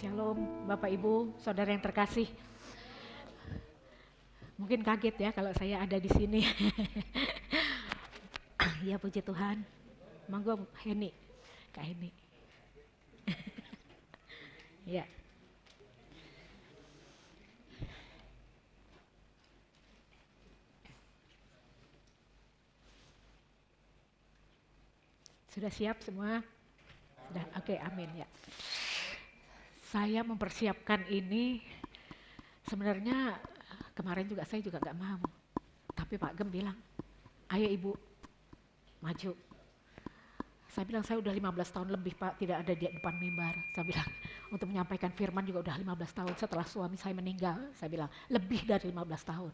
Shalom Bapak Ibu, Saudara yang terkasih. Mungkin kaget ya kalau saya ada di sini. Ya puji Tuhan. Monggo Heni, Kak Heni. Ya. Sudah siap semua? Sudah, oke, amin ya. Saya mempersiapkan ini sebenarnya kemarin juga saya juga gak mau. Tapi Pak Gem bilang, ayo Ibu, maju. Saya bilang saya udah 15 tahun lebih Pak tidak ada di depan mimbar. Saya bilang untuk menyampaikan firman juga udah 15 tahun setelah suami saya meninggal. Saya bilang lebih dari 15 tahun.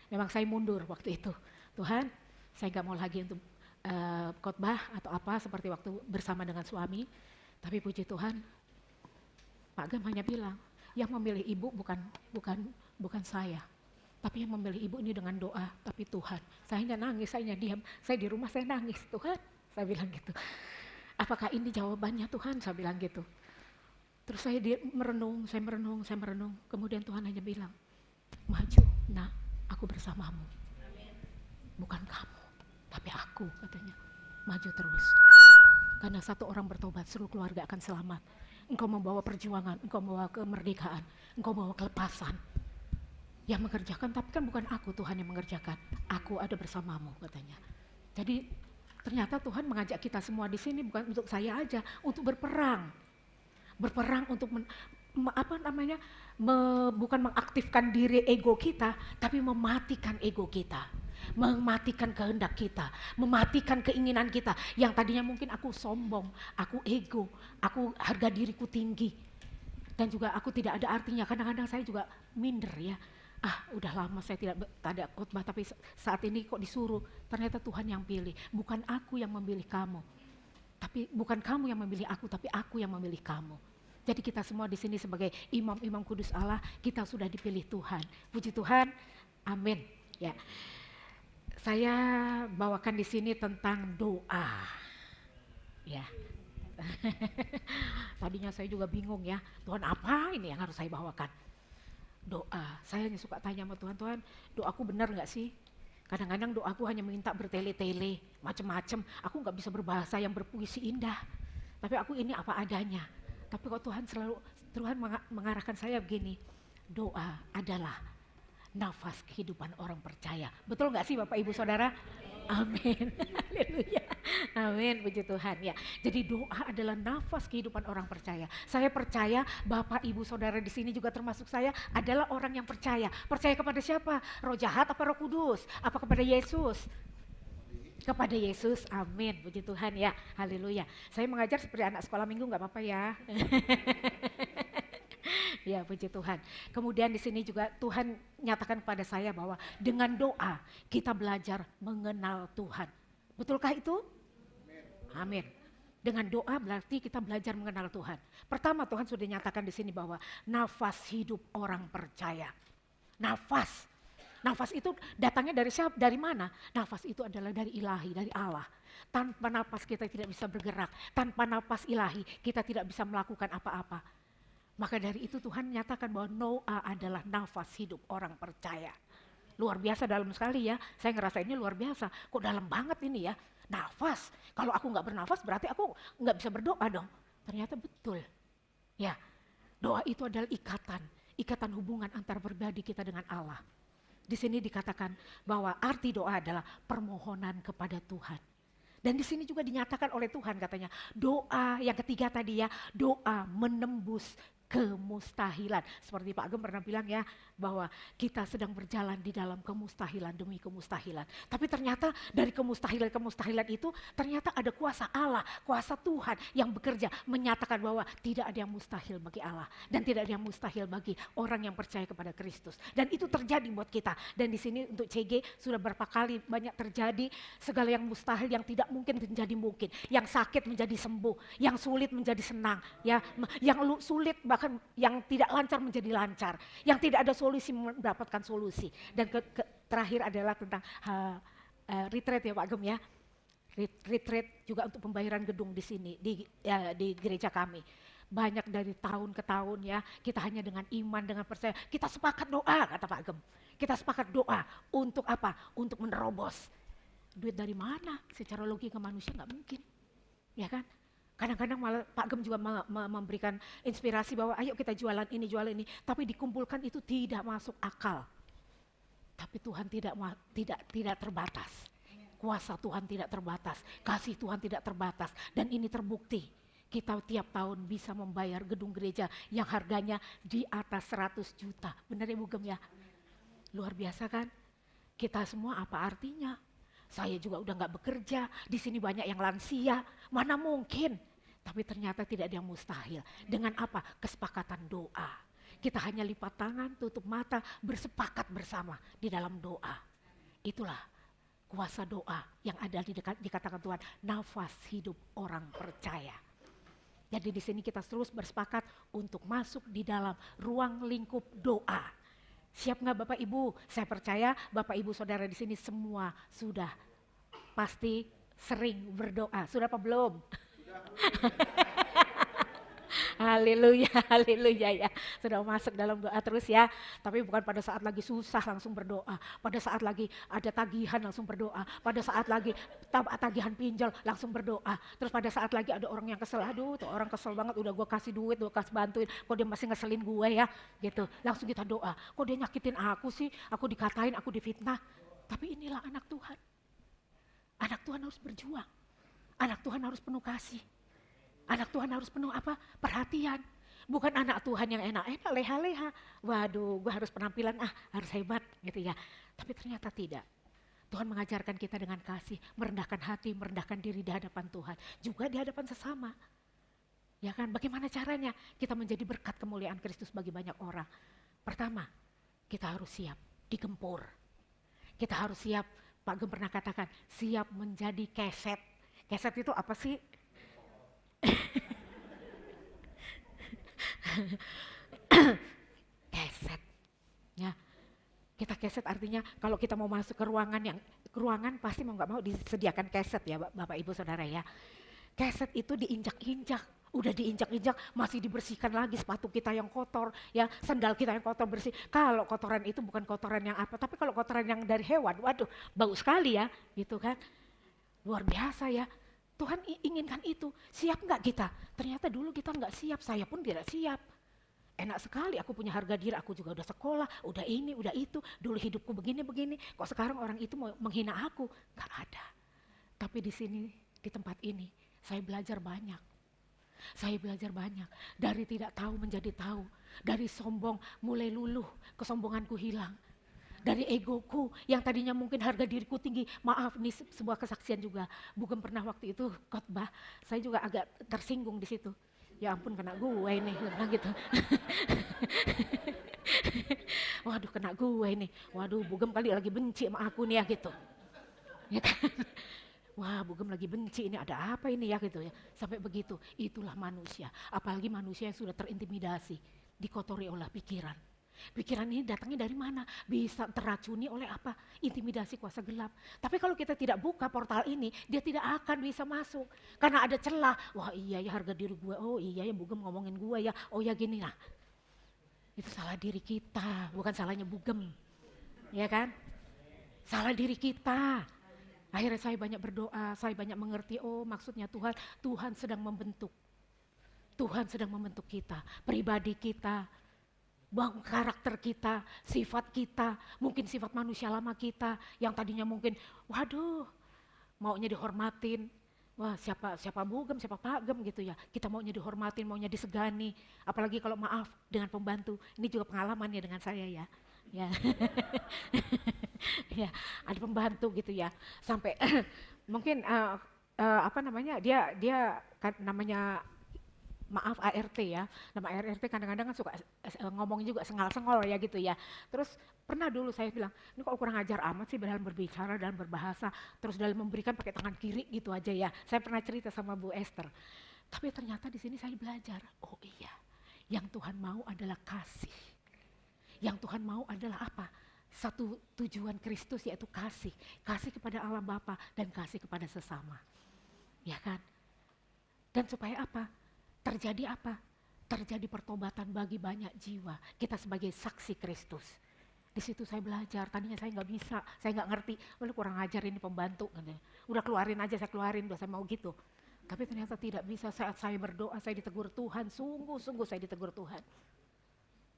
Memang saya mundur waktu itu. Tuhan, saya gak mau lagi untuk khotbah atau apa seperti waktu bersama dengan suami. Tapi puji Tuhan, Pak Gem hanya bilang, yang memilih ibu bukan saya. Tapi yang memilih ibu ini dengan doa, tapi Tuhan. Saya hanya nangis, saya hanya diam. Saya di rumah saya nangis, Tuhan. Saya bilang gitu. Apakah ini jawabannya Tuhan? Saya bilang gitu. Terus saya merenung. Kemudian Tuhan hanya bilang, maju, nah aku bersamamu. Bukan kamu, tapi aku katanya. Maju terus. Karena satu orang bertobat, seluruh keluarga akan selamat. Engkau membawa perjuangan, engkau membawa kemerdekaan, engkau membawa kelepasan. Yang mengerjakan, tapi kan bukan aku Tuhan yang mengerjakan. Aku ada bersamamu katanya. Jadi ternyata Tuhan mengajak kita semua di sini bukan untuk saya aja, untuk berperang. Berperang untuk bukan mengaktifkan diri ego kita, tapi mematikan ego kita. Mematikan kehendak kita, mematikan keinginan kita. Yang tadinya mungkin aku sombong, aku ego, aku harga diriku tinggi. Dan juga aku tidak ada artinya, kadang-kadang saya juga minder ya. Udah lama saya tidak ada khotbah, tapi saat ini kok disuruh. Ternyata Tuhan yang pilih, bukan aku yang memilih kamu. Tapi bukan kamu yang memilih aku, tapi aku yang memilih kamu. Jadi kita semua di sini sebagai imam-imam kudus Allah, kita sudah dipilih Tuhan. Puji Tuhan, amin. Ya, saya bawakan di sini tentang doa. Ya, tadinya saya juga bingung ya, Tuhan apa ini yang harus saya bawakan? Doa. Saya hanya suka tanya sama Tuhan, Tuhan doaku benar gak sih? Kadang-kadang doaku hanya minta bertele-tele, macam-macam. Aku gak bisa berbahasa yang berpuisi indah. Tapi aku ini apa adanya. Tapi kok Tuhan mengarahkan saya begini, doa adalah nafas kehidupan orang percaya. Betul gak sih Bapak Ibu Saudara? Amin. Haleluya. Amin, puji Tuhan ya. Jadi doa adalah nafas kehidupan orang percaya. Saya percaya Bapak Ibu Saudara di sini juga termasuk saya adalah orang yang percaya. Percaya kepada siapa? Roh jahat apa Roh Kudus? Apa kepada Yesus? Kepada Yesus, amin, puji Tuhan ya, haleluya. Saya mengajar seperti anak sekolah minggu, nggak apa-apa ya. Ya, puji Tuhan. Kemudian di sini juga Tuhan nyatakan kepada saya bahwa dengan doa kita belajar mengenal Tuhan. Betulkah itu? Amin. Dengan doa berarti kita belajar mengenal Tuhan. Pertama Tuhan sudah nyatakan di sini bahwa nafas hidup orang percaya. Nafas. Nafas itu datangnya dari siapa? Dari mana? Nafas itu adalah dari ilahi, dari Allah. Tanpa nafas kita tidak bisa bergerak. Tanpa nafas ilahi kita tidak bisa melakukan apa-apa. Maka dari itu Tuhan menyatakan bahwa doa adalah nafas hidup orang percaya. Luar biasa dalam sekali ya. Saya ngerasa ini luar biasa. Kok dalam banget ini ya. Nafas. Kalau aku gak bernafas berarti aku gak bisa berdoa dong. Ternyata betul. Ya, doa itu adalah ikatan. Ikatan hubungan antar pribadi kita dengan Allah. Di sini dikatakan bahwa arti doa adalah permohonan kepada Tuhan. Dan di sini juga dinyatakan oleh Tuhan katanya, doa yang ketiga tadi ya, doa menembus kemustahilan. Seperti Pak Gem pernah bilang ya, bahwa kita sedang berjalan di dalam kemustahilan demi kemustahilan. Tapi ternyata dari kemustahilan itu ternyata ada kuasa Allah, kuasa Tuhan yang bekerja menyatakan bahwa tidak ada yang mustahil bagi Allah. Dan tidak ada yang mustahil bagi orang yang percaya kepada Kristus. Dan itu terjadi buat kita. Dan di sini untuk CG sudah berapa kali banyak terjadi segala yang mustahil yang tidak mungkin menjadi mungkin. Yang sakit menjadi sembuh, yang sulit menjadi senang, ya, yang sulit bahkan yang tidak lancar menjadi lancar, yang tidak ada solusi mendapatkan solusi. Dan terakhir adalah tentang retreat ya Pak Gem ya. Retreat juga untuk pembayaran gedung di sini di gereja kami. banyak dari tahun ke tahun ya, kita hanya dengan iman, dengan percaya, kita sepakat doa, kata Pak Gem. Kita sepakat doa, untuk apa? Untuk menerobos. Duit dari mana? Secara logika manusia nggak mungkin, ya kan? Kadang-kadang malah Pak Gem juga memberikan inspirasi bahwa ayo kita jualan ini, tapi dikumpulkan itu tidak masuk akal. Tapi Tuhan tidak terbatas. Kuasa Tuhan tidak terbatas, kasih Tuhan tidak terbatas, dan ini terbukti. Kita tiap tahun bisa membayar gedung gereja yang harganya di atas 100 juta. Benar ya Bu Gem ya? Luar biasa kan? Kita semua apa artinya? Saya juga udah gak bekerja, di sini banyak yang lansia, mana mungkin? Tapi ternyata tidak ada yang mustahil. Dengan apa? Kesepakatan doa. Kita hanya lipat tangan, tutup mata, bersepakat bersama di dalam doa. Itulah kuasa doa yang ada dikatakan Tuhan, nafas hidup orang percaya. Jadi di sini kita terus bersepakat untuk masuk di dalam ruang lingkup doa. Siap nggak Bapak Ibu? Saya percaya Bapak Ibu Saudara di sini semua sudah pasti sering berdoa. Sudah apa belum? Haleluya, haleluya ya. Sudah masuk dalam doa terus ya. Tapi bukan pada saat lagi susah langsung berdoa. Pada saat lagi ada tagihan langsung berdoa. Pada saat lagi tagihan pinjol langsung berdoa. Terus pada saat lagi ada orang yang kesel. Aduh tuh orang kesel banget, udah gue kasih duit, gue kasih bantuin. Kok dia masih ngeselin gue ya gitu. Langsung kita doa. Kok dia nyakitin aku sih, aku dikatain, aku difitnah. Tapi inilah anak Tuhan. Anak Tuhan harus berjuang. Anak Tuhan harus penuh kasih. Anak Tuhan harus penuh apa? Perhatian. Bukan anak Tuhan yang enak-enak, leha-leha. Waduh, gue harus penampilan, harus hebat gitu ya. Tapi ternyata tidak. Tuhan mengajarkan kita dengan kasih, merendahkan hati, merendahkan diri di hadapan Tuhan. Juga di hadapan sesama. Ya kan, bagaimana caranya kita menjadi berkat kemuliaan Kristus bagi banyak orang? Pertama, kita harus siap digempur. Kita harus siap, Pak Gem pernah katakan, siap menjadi keset. Keset itu apa sih? Keset ya, kita keset artinya kalau kita mau masuk ke ruangan pasti mau nggak mau disediakan keset ya Bapak Ibu Saudara ya. Keset itu diinjak-injak, udah diinjak-injak masih dibersihkan lagi, sepatu kita yang kotor ya, sandal kita yang kotor bersih. Kalau kotoran itu bukan kotoran yang apa, tapi kalau kotoran yang dari hewan, waduh bau sekali ya gitu kan. Luar biasa ya. Tuhan inginkan itu. Siap nggak kita? Ternyata dulu kita nggak siap, saya pun tidak siap. Enak sekali, aku punya harga diri, aku juga udah sekolah, udah ini, udah itu. Dulu hidupku begini-begini, kok sekarang orang itu mau menghina aku? Gak ada. Tapi di sini, di tempat ini, saya belajar banyak. Saya belajar banyak. Dari tidak tahu menjadi tahu. Dari sombong mulai luluh, kesombonganku hilang. Dari egoku yang tadinya mungkin harga diriku tinggi, maaf ini sebuah kesaksian juga. Bukan pernah waktu itu khotbah, saya juga agak tersinggung di situ. Ya ampun kena gue ini, bilang gitu. Waduh kena gue ini, waduh Bugem kali lagi benci sama aku nih ya gitu. Ya kan? Wah Bugem lagi benci ini, ada apa ini ya gitu ya. Sampai begitu, itulah manusia. Apalagi manusia yang sudah terintimidasi, dikotori oleh pikiran. Pikiran ini datangnya dari mana? Bisa teracuni oleh apa? Intimidasi kuasa gelap. Tapi kalau kita tidak buka portal ini, dia tidak akan bisa masuk. Karena ada celah. Wah iya ya harga diri gue, oh iya ya Bugem ngomongin gue ya, oh ya gini lah. Itu salah diri kita, bukan salahnya Bugem. Ya kan? Salah diri kita. Akhirnya saya banyak berdoa, saya banyak mengerti, oh maksudnya Tuhan sedang membentuk. Tuhan sedang membentuk kita, pribadi kita. Bang, karakter kita, sifat kita, mungkin sifat manusia lama kita yang tadinya mungkin, waduh, maunya dihormatin, wah siapa Bugem, siapa Pak Gem gitu ya, kita maunya dihormatin, maunya disegani, apalagi kalau maaf dengan pembantu, ini juga pengalaman ya dengan saya ya, ya, ya ada pembantu gitu ya, sampai mungkin apa namanya dia kan namanya maaf ART ya, nama ART kadang-kadang kan suka ngomongin juga sengal-sengol ya gitu ya. Terus pernah dulu saya bilang, ini kok kurang ajar amat sih dalam berbicara, dalam berbahasa, terus dalam memberikan pakai tangan kiri gitu aja ya. Saya pernah cerita sama Bu Esther. Tapi ternyata di sini saya belajar, oh iya, yang Tuhan mau adalah kasih. Yang Tuhan mau adalah apa? Satu tujuan Kristus yaitu kasih. Kasih kepada Allah Bapa dan kasih kepada sesama. Ya kan? Dan supaya apa? Terjadi apa? terjadi pertobatan bagi banyak jiwa. Kita sebagai saksi Kristus. Di situ saya belajar, tadinya saya nggak bisa, saya nggak ngerti, lu kurang ajar ini pembantu. Udah keluarin aja, saya keluarin, udah saya mau gitu. Tapi ternyata tidak bisa, saat saya berdoa, saya ditegur Tuhan, sungguh-sungguh saya ditegur Tuhan.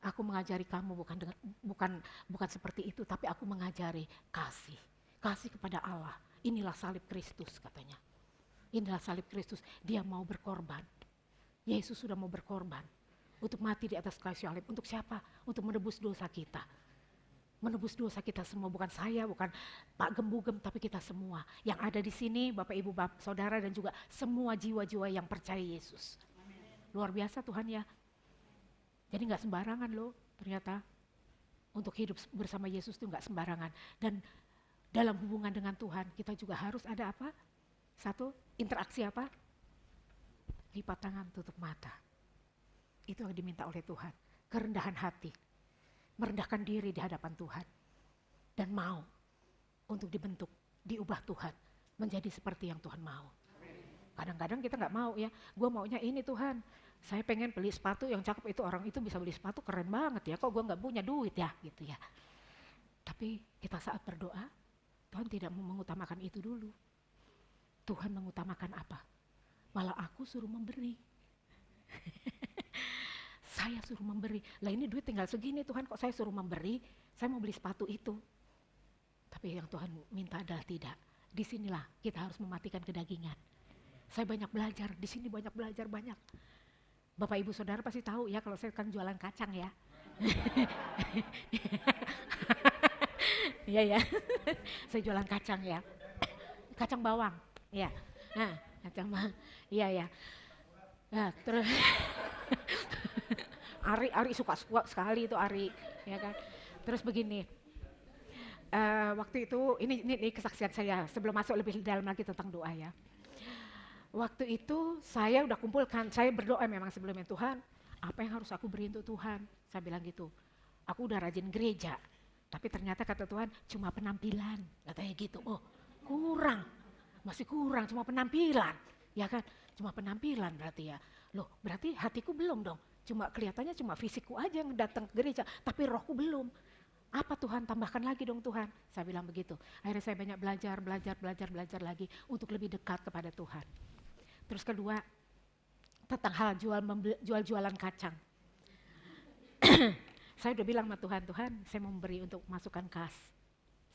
Aku mengajari kamu bukan seperti itu, tapi aku mengajari kasih. Kasih kepada Allah, inilah salib Kristus katanya. Inilah salib Kristus, dia mau berkorban. Yesus sudah mau berkorban untuk mati di atas kayu salib. Untuk siapa? Untuk menebus dosa kita. Menebus dosa kita semua, bukan saya, bukan Pak Gembugem, tapi kita semua. Yang ada di sini, Bapak Ibu, Bapak, Saudara, dan juga semua jiwa-jiwa yang percaya Yesus. Luar biasa Tuhan ya. Jadi gak sembarangan loh ternyata. Untuk hidup bersama Yesus itu gak sembarangan. Dan dalam hubungan dengan Tuhan, kita juga harus ada apa? Satu, interaksi apa? Lipat tangan, tutup mata. Itu yang diminta oleh Tuhan. Kerendahan hati. Merendahkan diri di hadapan Tuhan. Dan mau untuk dibentuk, diubah Tuhan. Menjadi seperti yang Tuhan mau. Kadang-kadang kita gak mau ya. Gue maunya ini Tuhan. Saya pengen beli sepatu yang cakep, itu orang itu bisa beli sepatu keren banget ya. Kok gue gak punya duit ya gitu ya. Tapi kita saat berdoa, Tuhan tidak mengutamakan itu dulu. Tuhan mengutamakan apa? Malah aku suruh memberi. Saya suruh memberi. Lah ini duit tinggal segini Tuhan, kok saya suruh memberi? Saya mau beli sepatu itu. Tapi yang Tuhan minta adalah tidak. Disinilah kita harus mematikan kedagingan. Saya banyak belajar, di sini banyak belajar banyak. Bapak Ibu Saudara pasti tahu ya kalau saya kan jualan kacang ya. Iya ya. Saya jualan kacang ya. Kacang bawang. Ya. Nah, kacang bawang. Iya ya. Nah, terus Ari suka sekali itu Ari, ya kan. Terus begini, waktu itu ini kesaksian saya sebelum masuk lebih dalam lagi tentang doa ya. Waktu itu saya udah kumpulkan, saya berdoa memang sebelumnya, Tuhan, apa yang harus aku beri untuk Tuhan? Saya bilang gitu. Aku udah rajin gereja, tapi ternyata kata Tuhan cuma penampilan, katanya gitu. Oh, kurang, masih kurang, cuma penampilan, ya kan? Cuma penampilan berarti ya. Loh, berarti hatiku belum dong. Cuma kelihatannya cuma fisikku aja yang datang ke gereja, tapi rohku belum. Apa Tuhan, tambahkan lagi dong Tuhan. Saya bilang begitu. Akhirnya saya banyak belajar lagi untuk lebih dekat kepada Tuhan. Terus kedua, tentang hal jual-jualan kacang. Saya udah bilang sama Tuhan, saya mau memberi untuk masukkan kas.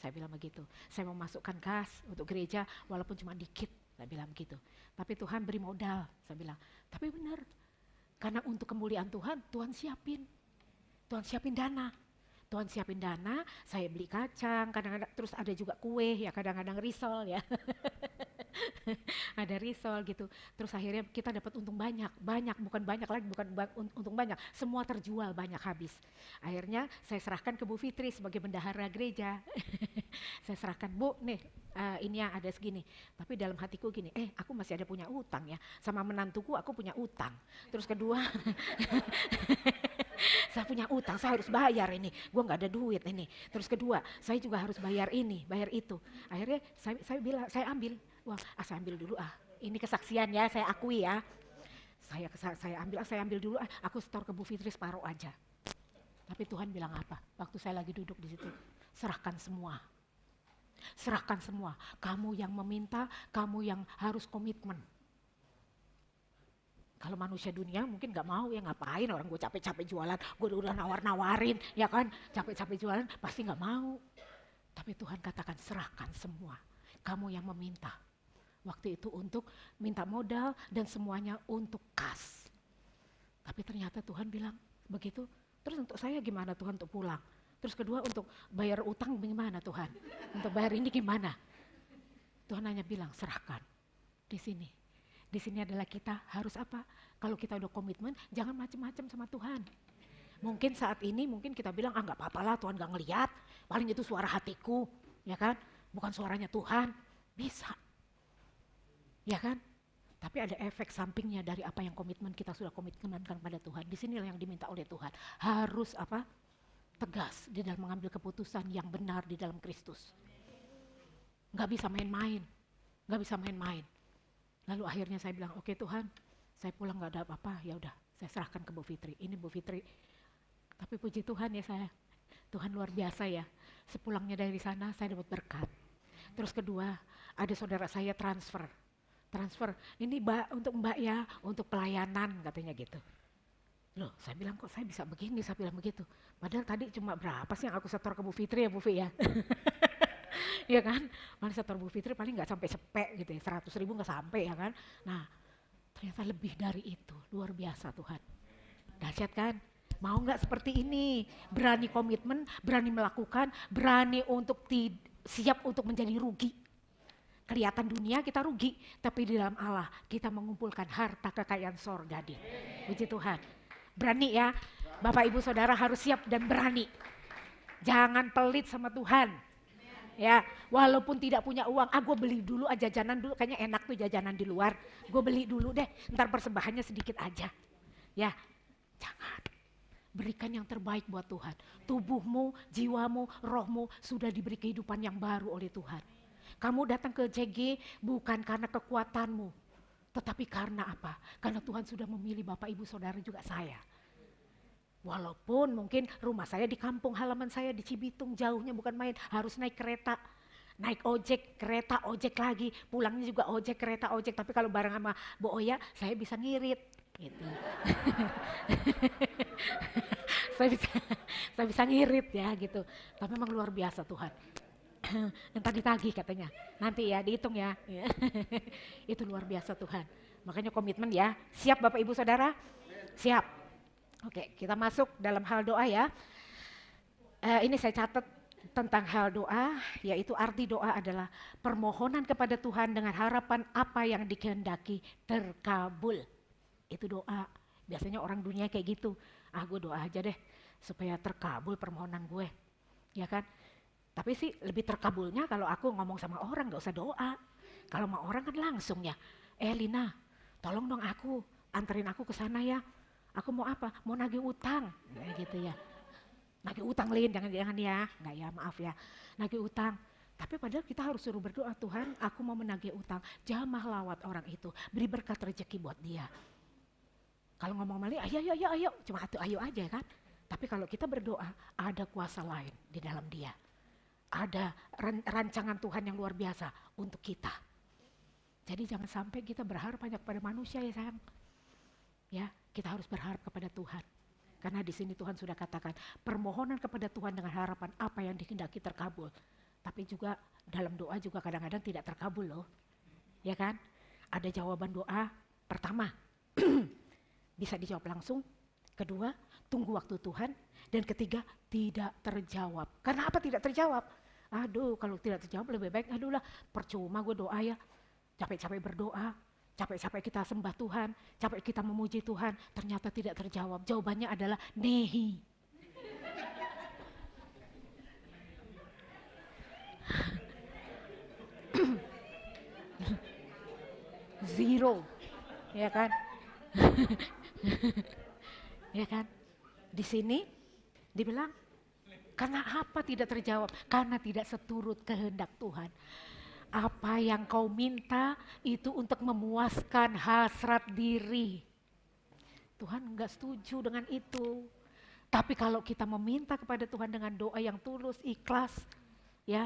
Saya bilang begitu. Saya mau masukkan kas untuk gereja walaupun cuma dikit. Saya bilang begitu. Tapi Tuhan beri modal. Saya bilang, tapi benar. Karena untuk kemuliaan Tuhan, Tuhan siapin dana. Tuhan siapin dana, saya beli kacang, kadang-kadang terus ada juga kue, ya kadang-kadang risol ya. Ada risol gitu. Terus akhirnya kita dapat untung banyak, bukan banyak lagi, untung banyak. Semua terjual banyak habis. Akhirnya saya serahkan ke Bu Fitri sebagai bendahara gereja. Saya serahkan, Bu, nih ini yang ada segini. Tapi dalam hatiku gini, aku masih ada punya utang ya. Sama menantuku aku punya utang. Terus kedua, saya punya utang, saya harus bayar ini. Gue nggak ada duit ini. Terus kedua, saya juga harus bayar ini, bayar itu. Akhirnya saya bilang, saya ambil. Wah, saya ambil dulu Ini kesaksian ya, saya akui ya. Saya ambil dulu aku setor ke Bu Fitri separuh aja. Tapi Tuhan bilang apa? Waktu saya lagi duduk di situ, serahkan semua. Serahkan semua. Kamu yang meminta, kamu yang harus komitmen. Kalau manusia dunia mungkin gak mau ya, ngapain orang gue capek-capek jualan, gue udah nawar-nawarin ya kan, capek-capek jualan pasti gak mau. Tapi Tuhan katakan serahkan semua. Kamu yang meminta. Waktu itu untuk minta modal dan semuanya untuk kas. Tapi ternyata Tuhan bilang begitu. Terus untuk saya gimana Tuhan untuk pulang? Terus kedua untuk bayar utang gimana Tuhan? Untuk bayar ini gimana? Tuhan hanya bilang serahkan di sini. Di sini adalah kita harus apa? Kalau kita udah komitmen, jangan macam-macam sama Tuhan. Mungkin saat ini mungkin kita bilang nggak apa-apa lah Tuhan nggak ngelihat. Paling itu suara hatiku, ya kan? Bukan suaranya Tuhan. Bisa, ya kan? Tapi ada efek sampingnya dari apa yang komitmen kita sudah komitmenkan pada Tuhan. Di sinilah yang diminta oleh Tuhan. Harus apa? Tegas di dalam mengambil keputusan yang benar di dalam Kristus. Nggak bisa main-main, nggak bisa main-main. Lalu akhirnya saya bilang, oke Tuhan, saya pulang nggak ada apa-apa, ya udah, Saya serahkan ke Bu Fitri. Ini Bu Fitri. Tapi puji Tuhan ya saya. Tuhan luar biasa ya. Sepulangnya dari sana saya dapat berkat. Terus kedua, ada saudara saya transfer. Ini untuk Mbak ya, untuk pelayanan katanya gitu. Loh, saya bilang kok saya bisa begini, saya bilang begitu. Padahal tadi cuma berapa sih yang aku setor ke Bu Fitri ya Bu Fi ya. Ya kan, mana setor Bu Fitri paling nggak sampai sepek gitu ya, 100.000 nggak sampai ya kan. Nah, ternyata lebih dari itu, luar biasa Tuhan. Dahsyat kan? Mau nggak seperti ini? Berani komitmen, berani melakukan, berani untuk siap untuk menjadi rugi. Kelihatan dunia kita rugi, tapi di dalam Allah kita mengumpulkan harta kekayaan sorga. Puji Tuhan. Berani ya, Bapak Ibu Saudara harus siap dan berani. Jangan pelit sama Tuhan. Ya, walaupun tidak punya uang, gue beli dulu jajanan dulu, kayaknya enak tuh jajanan di luar. Gue beli dulu deh, ntar persembahannya sedikit aja. Ya, jangan. Berikan yang terbaik buat Tuhan. Tubuhmu, jiwamu, rohmu sudah diberi kehidupan yang baru oleh Tuhan. Kamu datang ke JG bukan karena kekuatanmu, tetapi karena apa? Karena Tuhan sudah memilih Bapak Ibu Saudara juga saya. Walaupun mungkin rumah saya di kampung halaman saya di Cibitung, jauhnya bukan main, harus naik kereta. Naik ojek, kereta, ojek lagi, pulangnya juga ojek, kereta, ojek. Tapi kalau bareng sama Bu Oya, saya bisa ngirit. Gitu. saya bisa ngirit ya gitu. Tapi memang luar biasa Tuhan. Entar ditagih katanya, nanti ya dihitung ya. Itu luar biasa Tuhan. Makanya komitmen ya. Siap Bapak Ibu Saudara? Siap. Oke, kita masuk dalam hal doa ya. Ini saya catat tentang hal doa, yaitu arti doa adalah permohonan kepada Tuhan dengan harapan apa yang dikehendaki terkabul. Itu doa. Biasanya orang dunia kayak gitu. Gue doa aja deh supaya terkabul permohonan gue. Ya kan? Tapi sih lebih terkabulnya kalau aku ngomong sama orang, gak usah doa. Kalau sama orang kan langsung ya. Lina, tolong dong aku, anterin aku ke sana ya. Aku mau apa? Mau nagih utang. Kayak gitu ya. Nagih utang Lin, jangan ya. Enggak ya, maaf ya. Nagih utang. Tapi padahal kita harus suruh berdoa, Tuhan aku mau menagih utang. Jamah lawat orang itu. Beri berkat rezeki buat dia. Kalau ngomong mali, ayo. Cuma ayo aja kan. Tapi kalau kita berdoa, ada kuasa lain di dalam dia. Ada rancangan Tuhan yang luar biasa untuk kita. Jadi jangan sampai kita berharap hanya kepada manusia ya sayang. Ya, kita harus berharap kepada Tuhan. Karena di sini Tuhan sudah katakan, permohonan kepada Tuhan dengan harapan apa yang dikehendaki terkabul. Tapi juga dalam doa juga kadang-kadang tidak terkabul loh. Ya kan? Ada jawaban doa pertama, bisa dijawab langsung. Kedua, tunggu waktu Tuhan. Dan ketiga, tidak terjawab. Karena apa tidak terjawab? Aduh, kalau tidak terjawab lebih baik, aduh lah percuma gue doa ya. Capek-capek berdoa, capek-capek kita sembah Tuhan, capek kita memuji Tuhan, ternyata tidak terjawab. Jawabannya adalah nehi. Zero, ya kan? Ya kan? Di sini dibilang, karena apa tidak terjawab? Karena tidak seturut kehendak Tuhan. Apa yang kau minta itu untuk memuaskan hasrat diri. Tuhan enggak setuju dengan itu. Tapi kalau kita meminta kepada Tuhan dengan doa yang tulus, ikhlas, ya,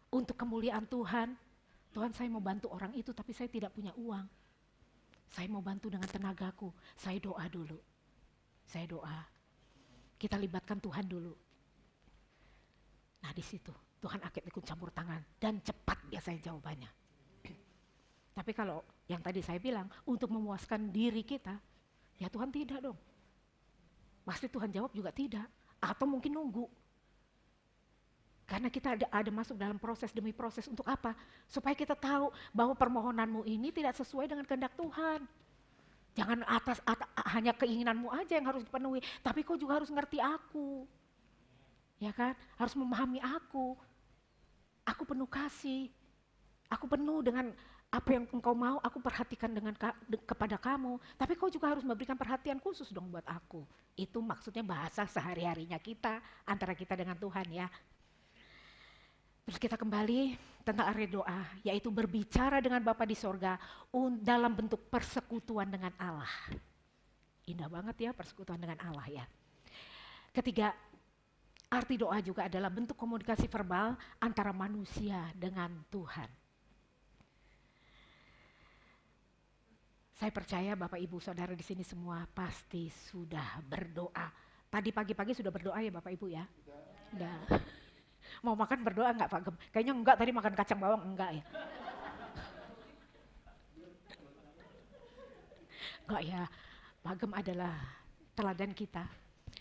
untuk kemuliaan Tuhan. Tuhan saya mau bantu orang itu tapi saya tidak punya uang. Saya mau bantu dengan tenagaku. Saya doa dulu. Saya doa. Kita libatkan Tuhan dulu. Nah di situ Tuhan akan ikut campur tangan dan cepat biasanya jawabannya. Tapi kalau yang tadi saya bilang untuk memuaskan diri kita, ya Tuhan tidak dong. Pasti Tuhan jawab juga tidak. Atau mungkin nunggu. Karena kita ada masuk dalam proses demi proses untuk apa? Supaya kita tahu bahwa permohonanmu ini tidak sesuai dengan kehendak Tuhan. Jangan hanya keinginanmu aja yang harus dipenuhi, tapi kau juga harus ngerti aku. Ya kan? Harus memahami aku. Aku penuh kasih. Aku penuh dengan apa yang engkau mau, aku perhatikan kepada kamu. Tapi kau juga harus memberikan perhatian khusus dong buat aku. Itu maksudnya bahasa sehari-harinya kita, antara kita dengan Tuhan ya. Terus kita kembali tentang area doa, yaitu berbicara dengan Bapa di sorga dalam bentuk persekutuan dengan Allah. Indah banget ya persekutuan dengan Allah ya. Ketiga, arti doa juga adalah bentuk komunikasi verbal antara manusia dengan Tuhan. Saya percaya Bapak Ibu Saudara di sini semua pasti sudah berdoa. Tadi pagi-pagi sudah berdoa ya Bapak Ibu ya? Udah. Mau makan berdoa enggak Pak Gem? Kayaknya enggak, tadi makan kacang bawang enggak ya? Enggak ya, Pak Gem adalah teladan kita,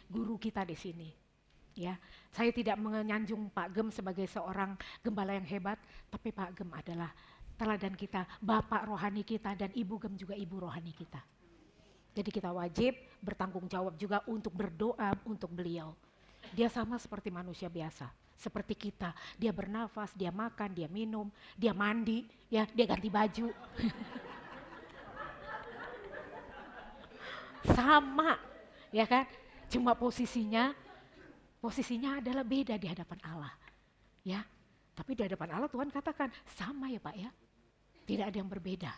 guru kita di sini. Ya, saya tidak menyanjung Pak Gem sebagai seorang gembala yang hebat, tapi Pak Gem adalah teladan kita, bapak rohani kita, dan Ibu Gem juga ibu rohani kita. Jadi kita wajib bertanggung jawab juga untuk berdoa untuk beliau. Dia sama seperti manusia biasa, seperti kita. Dia bernafas, dia makan, dia minum, dia mandi, ya, dia ganti baju. Sama, ya kan? Cuma posisinya adalah beda di hadapan Allah. Ya, tapi di hadapan Allah Tuhan katakan sama ya Pak ya. Tidak ada yang berbeda.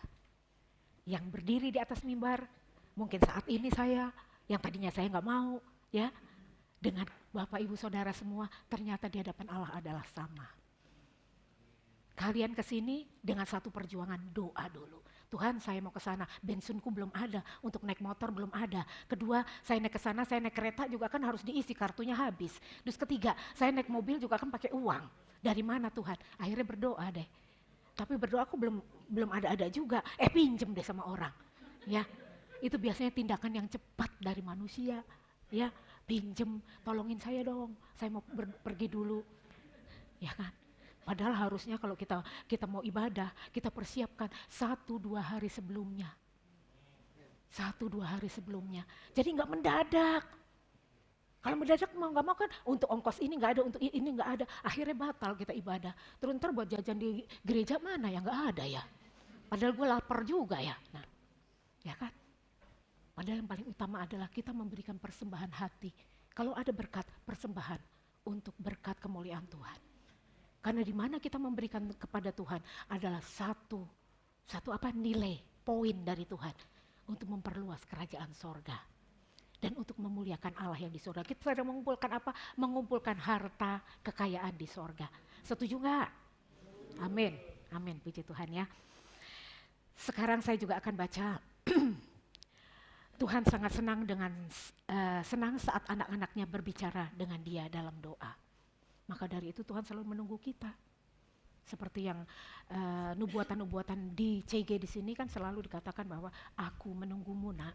Yang berdiri di atas mimbar, mungkin saat ini saya, yang tadinya saya nggak mau, ya, dengan Bapak Ibu Saudara semua, ternyata di hadapan Allah adalah sama. Kalian kesini dengan satu perjuangan doa dulu. Tuhan, saya mau ke sana, bensinku belum ada, untuk naik motor belum ada. Kedua, saya naik ke sana, saya naik kereta juga kan harus diisi, kartunya habis. Terus ketiga, saya naik mobil juga kan pakai uang. Dari mana Tuhan? Akhirnya berdoa deh. Tapi berdoa aku belum ada juga. Pinjem deh sama orang. Ya, itu biasanya tindakan yang cepat dari manusia. Ya, pinjem, tolongin saya dong. Saya mau pergi dulu. Ya kan? Padahal harusnya kalau kita mau ibadah, kita persiapkan 1-2 hari sebelumnya. 1-2 hari sebelumnya. Jadi nggak mendadak. Kalau mendadak mau nggak mau kan untuk ongkos ini nggak ada, untuk ini nggak ada. Akhirnya batal kita ibadah. Terus ntar buat jajan di gereja mana yang nggak ada ya. Padahal gue lapar juga ya. Nah, ya kan? Padahal yang paling utama adalah kita memberikan persembahan hati. Kalau ada berkat, persembahan untuk berkat kemuliaan Tuhan. Karena di mana kita memberikan kepada Tuhan adalah satu nilai, poin dari Tuhan untuk memperluas kerajaan sorga dan untuk memuliakan Allah yang di sorga. Kita sedang mengumpulkan apa? Mengumpulkan harta kekayaan di sorga. Setuju nggak? Amin, amin, puji Tuhan ya. Sekarang saya juga akan baca. Tuhan sangat senang saat anak-anaknya berbicara dengan Dia dalam doa. Maka dari itu Tuhan selalu menunggu kita. Seperti yang nubuatan-nubuatan di CG di sini kan selalu dikatakan bahwa aku menunggumu nak.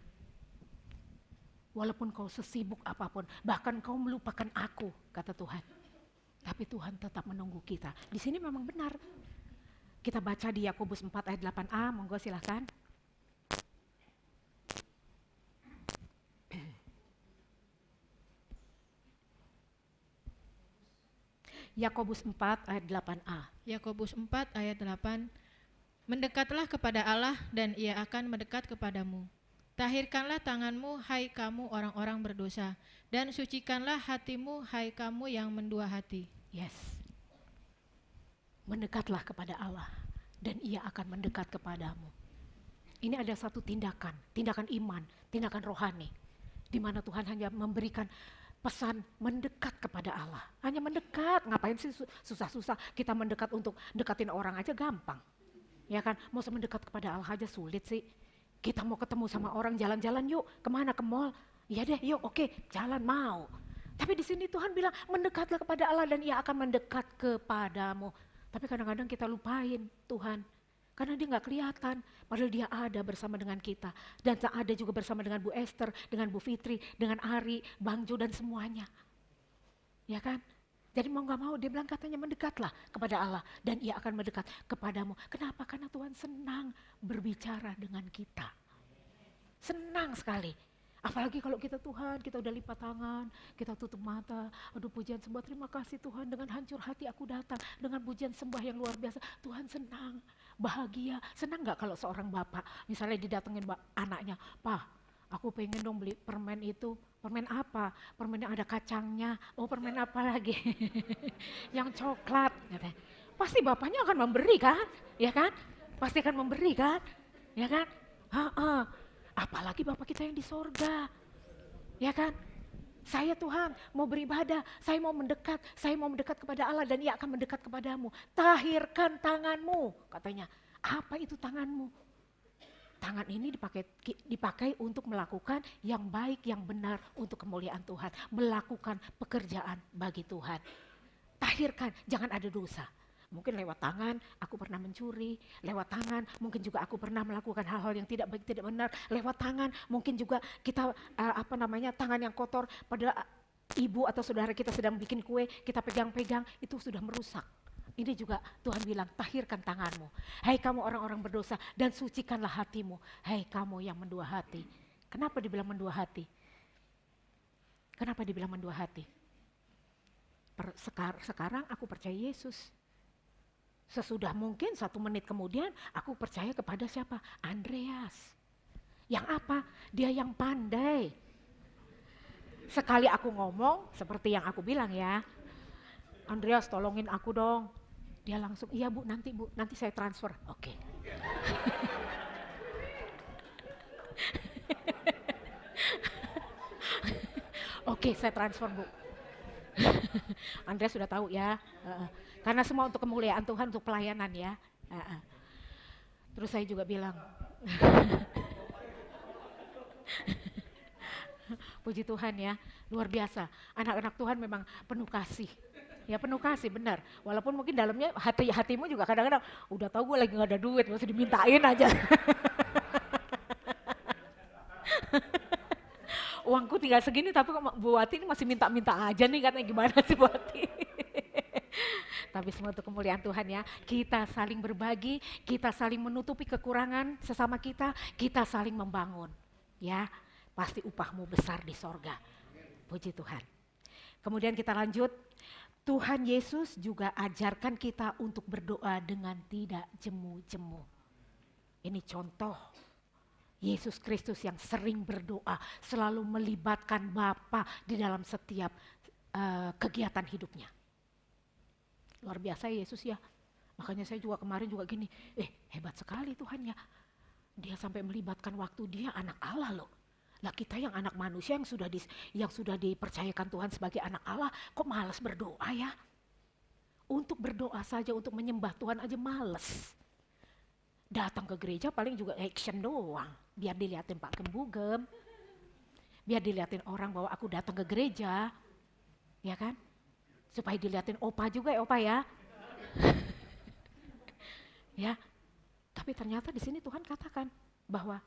Walaupun kau sesibuk apapun, bahkan kau melupakan aku, kata Tuhan. Tapi Tuhan tetap menunggu kita. Di sini memang benar. Kita baca di Yakobus 4 ayat 8a, monggo silahkan. Yakobus 4 ayat 8a. Yakobus 4 ayat 8. Mendekatlah kepada Allah dan Ia akan mendekat kepadamu. Tahirkanlah tanganmu, hai kamu orang-orang berdosa, dan sucikanlah hatimu, hai kamu yang mendua hati. Yes. Mendekatlah kepada Allah dan Ia akan mendekat kepadamu. Ini ada satu tindakan iman, tindakan rohani, di mana Tuhan hanya memberikan pesan mendekat kepada Allah. Hanya mendekat, ngapain sih susah-susah kita mendekat untuk dekatin orang aja gampang. Ya kan, mau mendekat kepada Allah aja sulit sih. Kita mau ketemu sama orang jalan-jalan yuk, kemana, ke mall? Iya deh, yuk oke, jalan mau. Tapi di sini Tuhan bilang mendekatlah kepada Allah dan Ia akan mendekat kepadamu. Tapi kadang-kadang kita lupain Tuhan. Karena Dia nggak kelihatan, padahal Dia ada bersama dengan kita. Dan ada juga bersama dengan Bu Esther, dengan Bu Fitri, dengan Ari, Bang Jo dan semuanya. Ya kan? Jadi mau nggak mau Dia bilang katanya mendekatlah kepada Allah dan Ia akan mendekat kepadamu. Kenapa? Karena Tuhan senang berbicara dengan kita. Senang sekali. Apalagi kalau kita Tuhan, kita udah lipat tangan, kita tutup mata. Aduh pujian sembah, terima kasih Tuhan, dengan hancur hati aku datang. Dengan pujian sembah yang luar biasa, Tuhan senang, bahagia. Senang gak kalau seorang bapak, misalnya didatengin anaknya, Pak, aku pengen dong beli permen itu. Permen apa? Permen yang ada kacangnya. Oh permen apa lagi? Yang coklat. Pasti bapaknya akan memberi kan? Ya kan? Pasti akan memberi kan? Ya kan? Apalagi Bapa kita yang di sorga. Ya kan? Saya Tuhan mau beribadah, saya mau mendekat kepada Allah dan Ia akan mendekat kepadamu. Tahirkan tanganmu, katanya. Apa itu tanganmu? Tangan ini dipakai untuk melakukan yang baik, yang benar untuk kemuliaan Tuhan. Melakukan pekerjaan bagi Tuhan. Tahirkan, jangan ada dosa. Mungkin lewat tangan aku pernah mencuri, lewat tangan mungkin juga aku pernah melakukan hal-hal yang tidak baik, tidak benar. Lewat tangan mungkin juga kita tangan yang kotor pada ibu atau saudara kita sedang bikin kue, kita pegang-pegang, itu sudah merusak. Ini juga Tuhan bilang, tahirkan tanganmu. Hai kamu orang-orang berdosa dan sucikanlah hatimu. Hai kamu yang mendua hati. Kenapa dibilang mendua hati? Kenapa dibilang mendua hati? Sekarang aku percaya Yesus. Sesudah mungkin 1 menit kemudian aku percaya kepada siapa? Andreas. Yang apa? Dia yang pandai. Sekali aku ngomong seperti yang aku bilang ya, Andreas tolongin aku dong. Dia langsung, iya bu, nanti saya transfer. Oke. Oke, saya transfer bu. Andreas sudah tahu ya. Karena semua untuk kemuliaan Tuhan, untuk pelayanan ya. Terus saya juga bilang, puji Tuhan ya, luar biasa. Anak-anak Tuhan memang penuh kasih. Ya penuh kasih, benar. Walaupun mungkin dalamnya hatimu juga kadang-kadang, udah tahu gue lagi gak ada duit, masih dimintain aja. Uangku tinggal segini tapi kok Bu Wati ini masih minta-minta aja nih, katanya gimana sih Bu Wati. Tapi semua untuk kemuliaan Tuhan ya. Kita saling berbagi, kita saling menutupi kekurangan sesama kita saling membangun. Ya, pasti upahmu besar di sorga. Puji Tuhan. Kemudian kita lanjut. Tuhan Yesus juga ajarkan kita untuk berdoa dengan tidak jemu-jemu. Ini contoh Yesus Kristus yang sering berdoa, selalu melibatkan Bapa di dalam setiap kegiatan hidupnya. Luar biasa Yesus ya. Makanya saya juga kemarin juga gini, hebat sekali Tuhan ya. Dia sampai melibatkan waktu, dia anak Allah loh. Lah kita yang anak manusia yang sudah dipercayakan Tuhan sebagai anak Allah, kok malas berdoa ya? Untuk berdoa saja, untuk menyembah Tuhan aja males. Datang ke gereja paling juga action doang, biar dilihatin Pak Gembugem, biar dilihatin orang bahwa aku datang ke gereja, ya kan? Supaya dilihatin opa juga ya opa ya. Ya, tapi ternyata di sini Tuhan katakan bahwa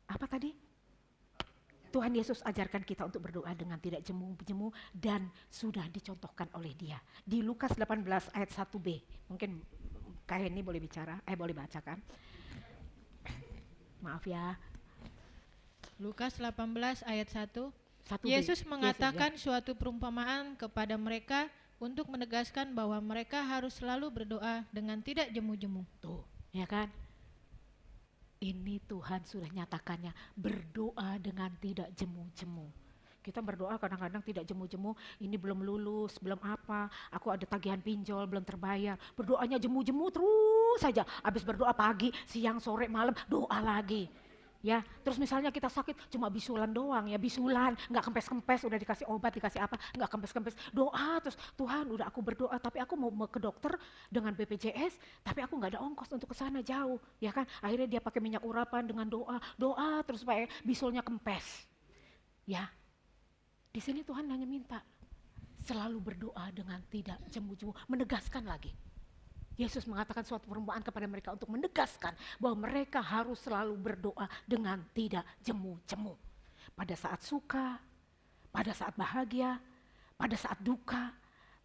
apa tadi? Tuhan Yesus ajarkan kita untuk berdoa dengan tidak jemu-jemu dan sudah dicontohkan oleh Dia. Di Lukas 18 ayat 1b, mungkin kayak ini boleh bicara, boleh bacakan. Maaf ya. Lukas 18 ayat 1. 1b. Yesus mengatakan Yesus, suatu perumpamaan kepada mereka untuk menegaskan bahwa mereka harus selalu berdoa dengan tidak jemu-jemu. Tuh, ya kan? Ini Tuhan sudah nyatakannya, berdoa dengan tidak jemu-jemu. Kita berdoa kadang-kadang tidak jemu-jemu, ini belum lulus, belum apa, aku ada tagihan pinjol, belum terbayar. Berdoanya jemu-jemu terus saja, habis berdoa pagi, siang, sore, malam, doa lagi. Ya, terus misalnya kita sakit cuma bisulan doang ya, bisulan, nggak kempes-kempes, udah dikasih obat, dikasih apa, nggak kempes-kempes, doa terus, Tuhan udah aku berdoa tapi aku mau ke dokter dengan BPJS, tapi aku nggak ada ongkos untuk ke sana jauh, ya kan? Akhirnya dia pakai minyak urapan dengan doa terus supaya bisulnya kempes. Ya, di sini Tuhan hanya minta selalu berdoa dengan tidak jemu-jemu, menegaskan lagi. Yesus mengatakan suatu perumpamaan kepada mereka untuk menegaskan bahwa mereka harus selalu berdoa dengan tidak jemu-jemu. Pada saat suka, pada saat bahagia, pada saat duka,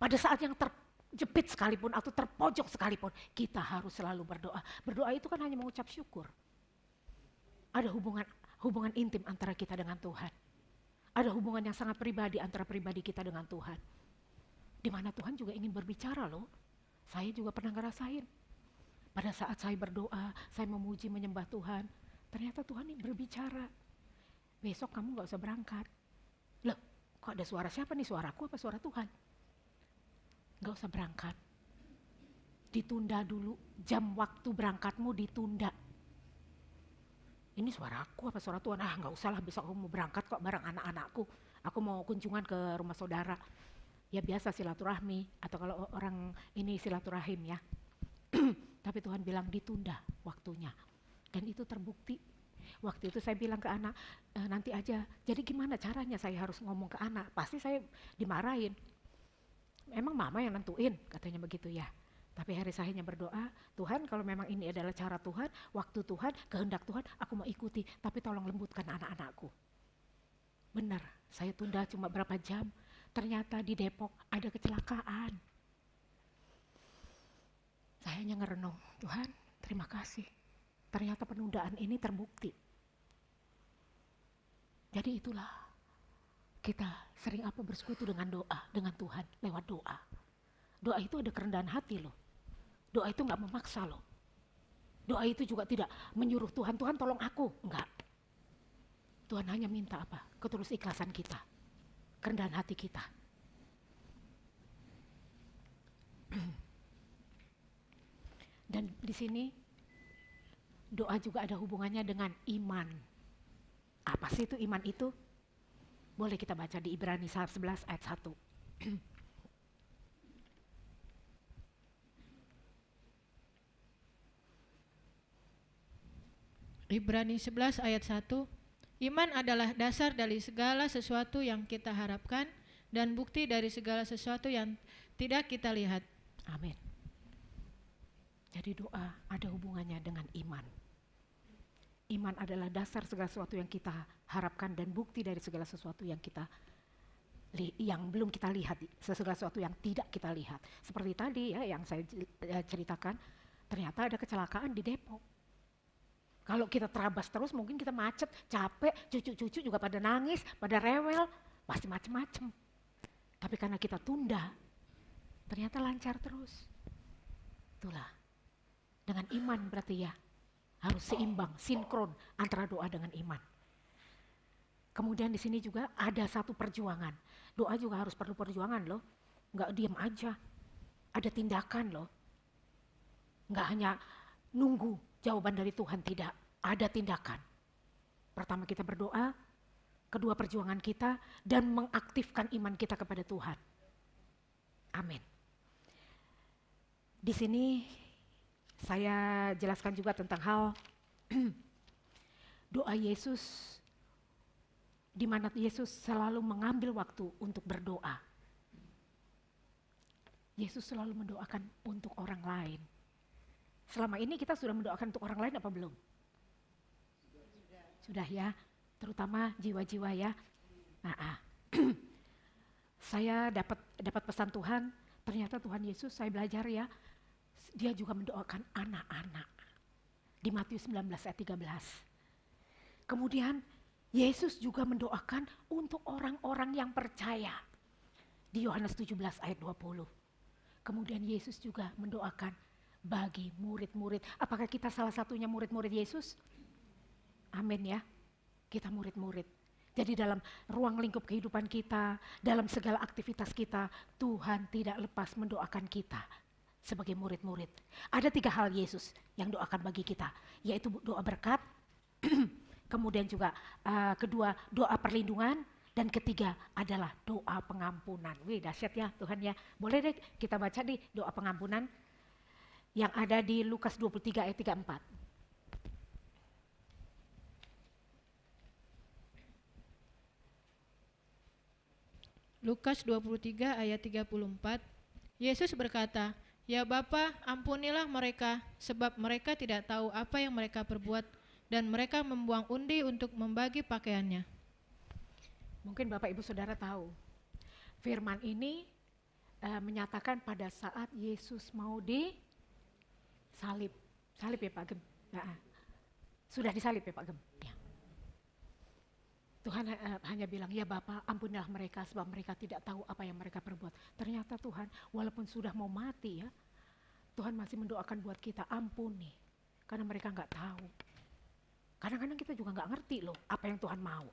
pada saat yang terjepit sekalipun atau terpojok sekalipun, kita harus selalu berdoa. Berdoa itu kan hanya mengucap syukur. Ada hubungan intim antara kita dengan Tuhan. Ada hubungan yang sangat pribadi antara pribadi kita dengan Tuhan. Di mana Tuhan juga ingin berbicara loh. Saya juga pernah ngerasain. Pada saat saya berdoa, saya memuji, menyembah Tuhan, ternyata Tuhan ini berbicara. Besok kamu gak usah berangkat. Loh, kok ada suara siapa nih? Suaraku apa suara Tuhan? Gak usah berangkat. Ditunda dulu, jam waktu berangkatmu ditunda. ini suara aku apa suara Tuhan? Ah, nggak usah lah, besok aku mau berangkat kok bareng anak-anakku. Aku mau kunjungan ke rumah saudara. Ya biasa silaturahmi, atau kalau orang ini silaturahim ya. Tapi Tuhan bilang ditunda waktunya. Dan itu terbukti. Waktu itu saya bilang ke anak, nanti aja. Jadi gimana caranya saya harus ngomong ke anak? Pasti saya dimarahin. Emang mama yang nentuin, katanya begitu ya. Tapi hari saya hanya berdoa, Tuhan kalau memang ini adalah cara Tuhan, waktu Tuhan, kehendak Tuhan, aku mau ikuti. Tapi tolong lembutkan anak-anakku. Benar, saya tunda cuma berapa jam. Ternyata di Depok ada kecelakaan. Saya hanya ngerenung, Tuhan terima kasih. Ternyata penundaan ini terbukti. Jadi itulah, kita sering bersekutu dengan doa, dengan Tuhan lewat doa. Doa itu ada kerendahan hati loh. Doa itu gak memaksa loh. Doa itu juga tidak menyuruh Tuhan, Tuhan tolong aku. Enggak. Tuhan hanya minta apa? Ketulus ikhlasan kita. Kerendahan hati kita. Dan di sini doa juga ada hubungannya dengan iman. Apa sih itu iman itu? Boleh kita baca di Ibrani 11 ayat 1. Ibrani 11 ayat 1. Iman adalah dasar dari segala sesuatu yang kita harapkan dan bukti dari segala sesuatu yang tidak kita lihat. Amin. Jadi doa ada hubungannya dengan iman. Iman adalah dasar segala sesuatu yang kita harapkan dan bukti dari segala sesuatu yang belum kita lihat, segala sesuatu yang tidak kita lihat. Seperti tadi ya yang saya ceritakan, ternyata ada kecelakaan di Depok. Kalau kita terabas terus mungkin kita macet, capek, cucu-cucu juga pada nangis, pada rewel, pasti macem-macem. Tapi karena kita tunda, ternyata lancar terus. Itulah, dengan iman berarti ya, harus seimbang, sinkron antara doa dengan iman. Kemudian di sini juga ada satu perjuangan. Doa juga harus perlu perjuangan loh, nggak diam aja. Ada tindakan loh, nggak hanya nunggu jawaban dari Tuhan, tidak. Ada tindakan. Pertama kita berdoa, kedua perjuangan kita, dan mengaktifkan iman kita kepada Tuhan. Amin. Di sini saya jelaskan juga tentang hal doa Yesus, di mana Yesus selalu mengambil waktu untuk berdoa. Yesus selalu mendoakan untuk orang lain. Selama ini kita sudah mendoakan untuk orang lain apa belum? Sudah ya, terutama jiwa-jiwa ya. Saya dapat pesan Tuhan, ternyata Tuhan Yesus saya belajar ya, dia juga mendoakan anak-anak. Di Matius 19 ayat 13. Kemudian Yesus juga mendoakan untuk orang-orang yang percaya. Di Yohanes 17 ayat 20. Kemudian Yesus juga mendoakan bagi murid-murid. Apakah kita salah satunya murid-murid Yesus? Amin ya, kita murid-murid. Jadi dalam ruang lingkup kehidupan kita, dalam segala aktivitas kita, Tuhan tidak lepas mendoakan kita sebagai murid-murid. Ada 3 hal Yesus yang doakan bagi kita, yaitu doa berkat, kemudian juga kedua doa perlindungan, dan ketiga adalah doa pengampunan. Wih dahsyat ya Tuhan ya. Boleh deh kita baca di doa pengampunan yang ada di Lukas 23 ayat 34. Lukas 23 ayat 34. Yesus berkata, "Ya Bapa, ampunilah mereka, sebab mereka tidak tahu apa yang mereka perbuat." Dan mereka membuang undi untuk membagi pakaiannya. Mungkin Bapak Ibu Saudara tahu, firman ini menyatakan pada saat Yesus mau disalib. Salib ya Pak Gem? Sudah disalib ya Pak Gem? Ya. Tuhan hanya bilang, ya Bapa ampunilah mereka sebab mereka tidak tahu apa yang mereka perbuat. Ternyata Tuhan walaupun sudah mau mati ya, Tuhan masih mendoakan buat kita, ampuni. Karena mereka nggak tahu. Kadang-kadang kita juga nggak ngerti loh apa yang Tuhan mau.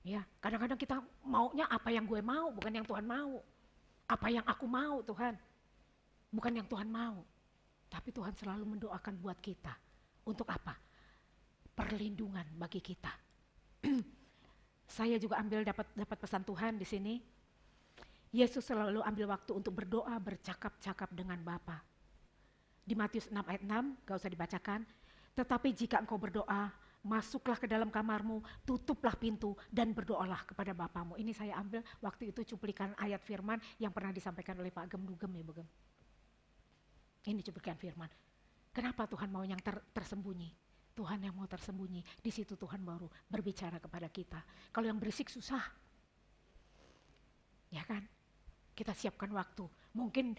Ya, kadang-kadang kita maunya apa yang gue mau, bukan yang Tuhan mau. Apa yang aku mau Tuhan, bukan yang Tuhan mau. Tapi Tuhan selalu mendoakan buat kita. Untuk apa? perlindungan bagi kita. Saya juga dapat pesan Tuhan di sini. Yesus selalu ambil waktu untuk berdoa, bercakap-cakap dengan Bapa. Di Matius 6 ayat 6, gak usah dibacakan. Tetapi jika engkau berdoa, masuklah ke dalam kamarmu, tutuplah pintu dan berdoalah kepada Bapamu. Ini saya ambil waktu itu cuplikan ayat firman yang pernah disampaikan oleh Pak Gem Dugem ya Bugem. Ini cuplikan firman. Kenapa Tuhan mau yang tersembunyi? Tuhan yang mau tersembunyi, di situ Tuhan baru berbicara kepada kita. Kalau yang berisik susah, ya kan? Kita siapkan waktu. Mungkin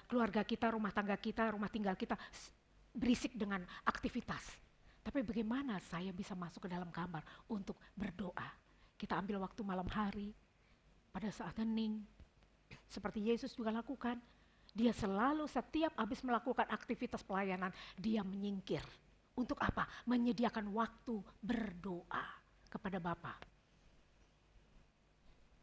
keluarga kita, rumah tangga kita, rumah tinggal kita berisik dengan aktivitas. Tapi bagaimana saya bisa masuk ke dalam kamar untuk berdoa? Kita ambil waktu malam hari, pada saat hening, seperti Yesus juga lakukan. Dia selalu setiap habis melakukan aktivitas pelayanan, dia menyingkir. Untuk apa? Menyediakan waktu berdoa kepada Bapa.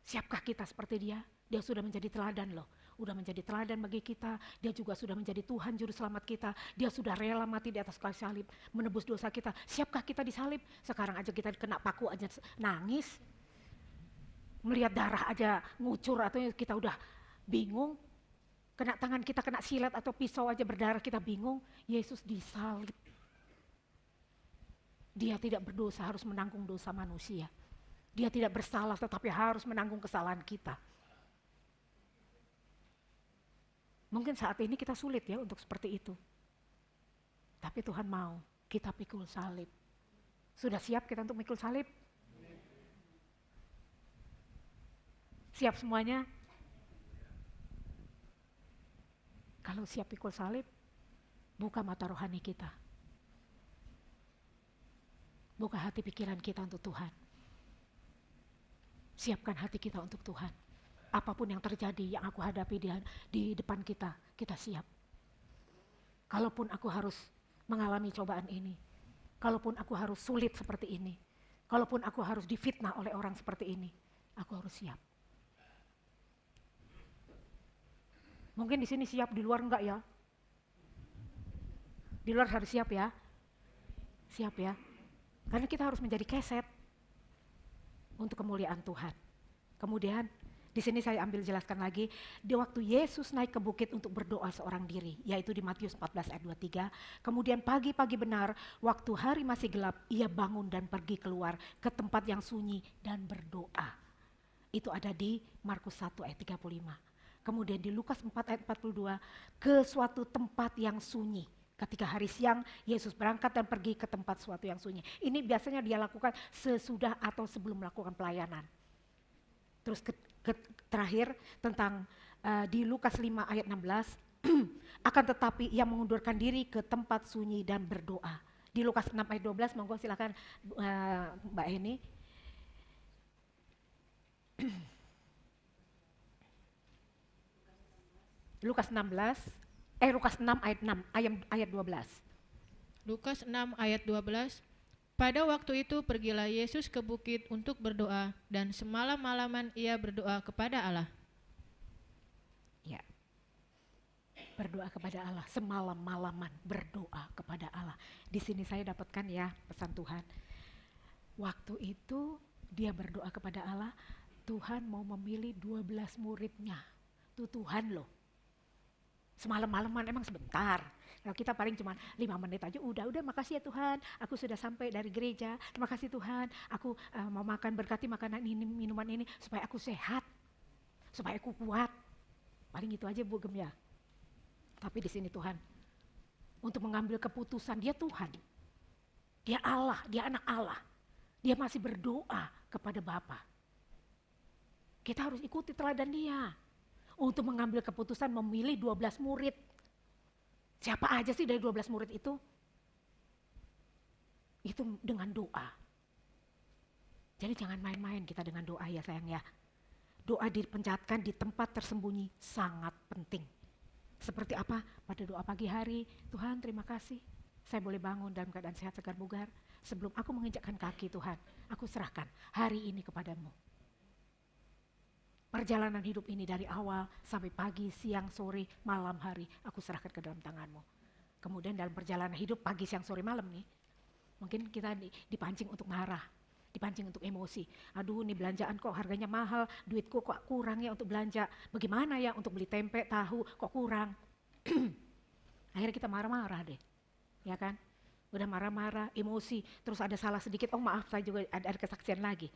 Siapkah kita seperti dia? Dia sudah menjadi teladan loh. Udah menjadi teladan bagi kita. Dia juga sudah menjadi Tuhan Juru Selamat kita. Dia sudah rela mati di atas kayu salib, menebus dosa kita. Siapkah kita disalib? Sekarang aja kita kena paku aja nangis. Melihat darah aja ngucur atau kita udah bingung. Kena tangan kita kena silet atau pisau aja berdarah kita bingung. Yesus disalib. Dia tidak berdosa, harus menanggung dosa manusia. Dia tidak bersalah tetapi harus menanggung kesalahan kita. Mungkin saat ini kita sulit ya untuk seperti itu. Tapi Tuhan mau kita pikul salib. Sudah siap kita untuk pikul salib? Siap semuanya? Kalau siap pikul salib, buka mata rohani kita. Buka hati pikiran kita untuk Tuhan. Siapkan hati kita untuk Tuhan. Apapun yang terjadi, yang aku hadapi di depan kita, kita siap. Kalaupun aku harus mengalami cobaan ini, kalaupun aku harus sulit seperti ini, kalaupun aku harus difitnah oleh orang seperti ini, aku harus siap. Mungkin di sini siap, di luar enggak ya? Di luar harus siap ya? Siap ya? Karena kita harus menjadi keset untuk kemuliaan Tuhan. Kemudian di sini saya ambil jelaskan lagi, di waktu Yesus naik ke bukit untuk berdoa seorang diri, yaitu di Matius 14 ayat 23. Kemudian pagi-pagi benar, waktu hari masih gelap, ia bangun dan pergi keluar ke tempat yang sunyi dan berdoa. Itu ada di Markus 1 ayat 35. Kemudian di Lukas 4 ayat 42, ke suatu tempat yang sunyi. Ketika hari siang, Yesus berangkat dan pergi ke tempat suatu yang sunyi. Ini biasanya dia lakukan sesudah atau sebelum melakukan pelayanan. Terus terakhir tentang di Lukas 5 ayat 16, akan tetapi ia mengundurkan diri ke tempat sunyi dan berdoa. Di Lukas 6 ayat 12, monggo silakan Mbak Heni. Lukas 6 ayat 12. Lukas 6 ayat 12. Pada waktu itu pergilah Yesus ke bukit untuk berdoa, dan semalam-malaman ia berdoa kepada Allah. Ya. Berdoa kepada Allah, semalam-malaman berdoa kepada Allah. Di sini saya dapatkan ya pesan Tuhan. Waktu itu dia berdoa kepada Allah, Tuhan mau memilih 12 muridnya. Itu Tuhan loh. Semalam-malaman emang sebentar. Kalau kita paling cuma 5 menit aja udah makasih ya Tuhan, aku sudah sampai dari gereja. Terima kasih Tuhan, aku mau makan, berkati makanan ini, minuman ini supaya aku sehat, supaya aku kuat. Paling itu aja Bu Gem ya. Tapi di sini Tuhan untuk mengambil keputusan, dia Tuhan. Dia Allah, dia anak Allah. Dia masih berdoa kepada Bapa. Kita harus ikuti teladan dia. Untuk mengambil keputusan memilih 12 murid. Siapa aja sih dari 12 murid itu? Itu dengan doa. Jadi jangan main-main kita dengan doa ya sayang ya. Doa dipencatkan di tempat tersembunyi sangat penting. Seperti apa? Pada doa pagi hari, Tuhan terima kasih. Saya boleh bangun dalam keadaan sehat segar bugar. Sebelum aku menginjakkan kaki Tuhan, aku serahkan hari ini kepadamu. Perjalanan hidup ini dari awal sampai pagi, siang, sore, malam, hari, aku serahkan ke dalam tanganmu. Kemudian dalam perjalanan hidup pagi, siang, sore, malam nih, Mungkin kita dipancing untuk marah, dipancing untuk emosi. Aduh, nih belanjaan kok harganya mahal, duitku kok kurang ya untuk belanja. Bagaimana ya untuk beli tempe, tahu kok kurang. Akhirnya kita marah-marah deh, ya kan? Udah marah-marah, emosi, terus ada salah sedikit, oh maaf saya juga ada kesaksian lagi.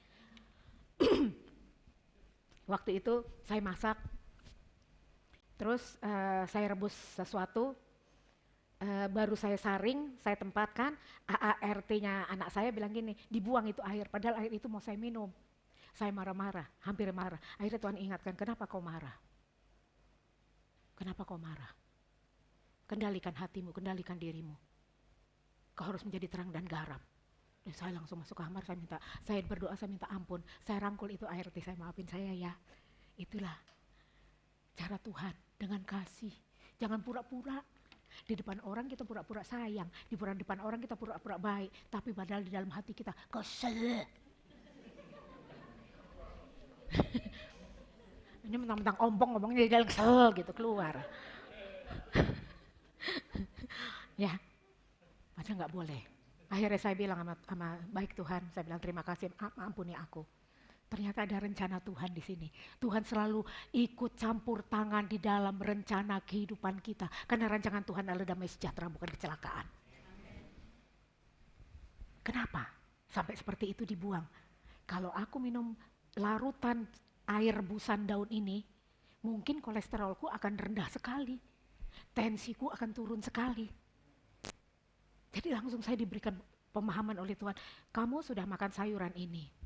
Waktu itu saya masak, terus saya rebus sesuatu, baru saya saring, saya tempatkan, AART-nya anak saya bilang gini, dibuang itu air, padahal air itu mau saya minum. Saya marah-marah, hampir marah. Akhirnya Tuhan ingatkan, kenapa kau marah? Kenapa kau marah? Kendalikan hatimu, kendalikan dirimu. Kau harus menjadi terang dan garam. Dan saya langsung masuk kamar, saya berdoa, saya minta ampun. Saya rangkul itu ART, saya maafin saya ya. Itulah cara Tuhan dengan kasih. Jangan pura-pura. Di depan orang kita pura-pura sayang, di depan orang kita pura-pura baik, tapi padahal di dalam hati kita kesel. Ini mentang-mentang ompong ngomongnya di dalam kesel gitu keluar. Ya, padahal nggak boleh. Akhirnya saya bilang sama baik Tuhan, saya bilang terima kasih, ampuni aku. Ternyata ada rencana Tuhan di sini. Tuhan selalu ikut campur tangan di dalam rencana kehidupan kita. Karena rancangan Tuhan adalah damai sejahtera, bukan kecelakaan. Kenapa sampai seperti itu dibuang? Kalau aku minum larutan air rebusan daun ini, mungkin kolesterolku akan rendah sekali. Tensiku akan turun sekali. Jadi langsung saya diberikan pemahaman oleh Tuhan. Kamu sudah makan sayuran ini.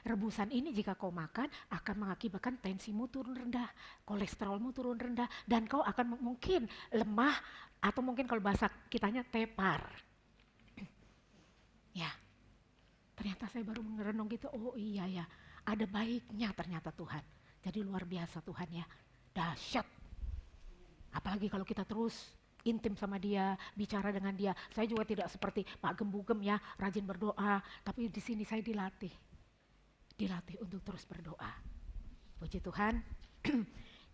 Rebusan ini jika kau makan akan mengakibatkan tensimu turun rendah, kolesterolmu turun rendah, dan kau akan mungkin lemah atau mungkin kalau bahasa kitanya tepar. Ya, ternyata saya baru merenung gitu, oh iya ya, ada baiknya ternyata Tuhan. Jadi luar biasa Tuhan ya, dahsyat. Apalagi kalau kita terus intim sama dia, bicara dengan dia. Saya juga tidak seperti Pak Gembugem ya, rajin berdoa, tapi di sini saya dilatih untuk terus berdoa. Puji Tuhan.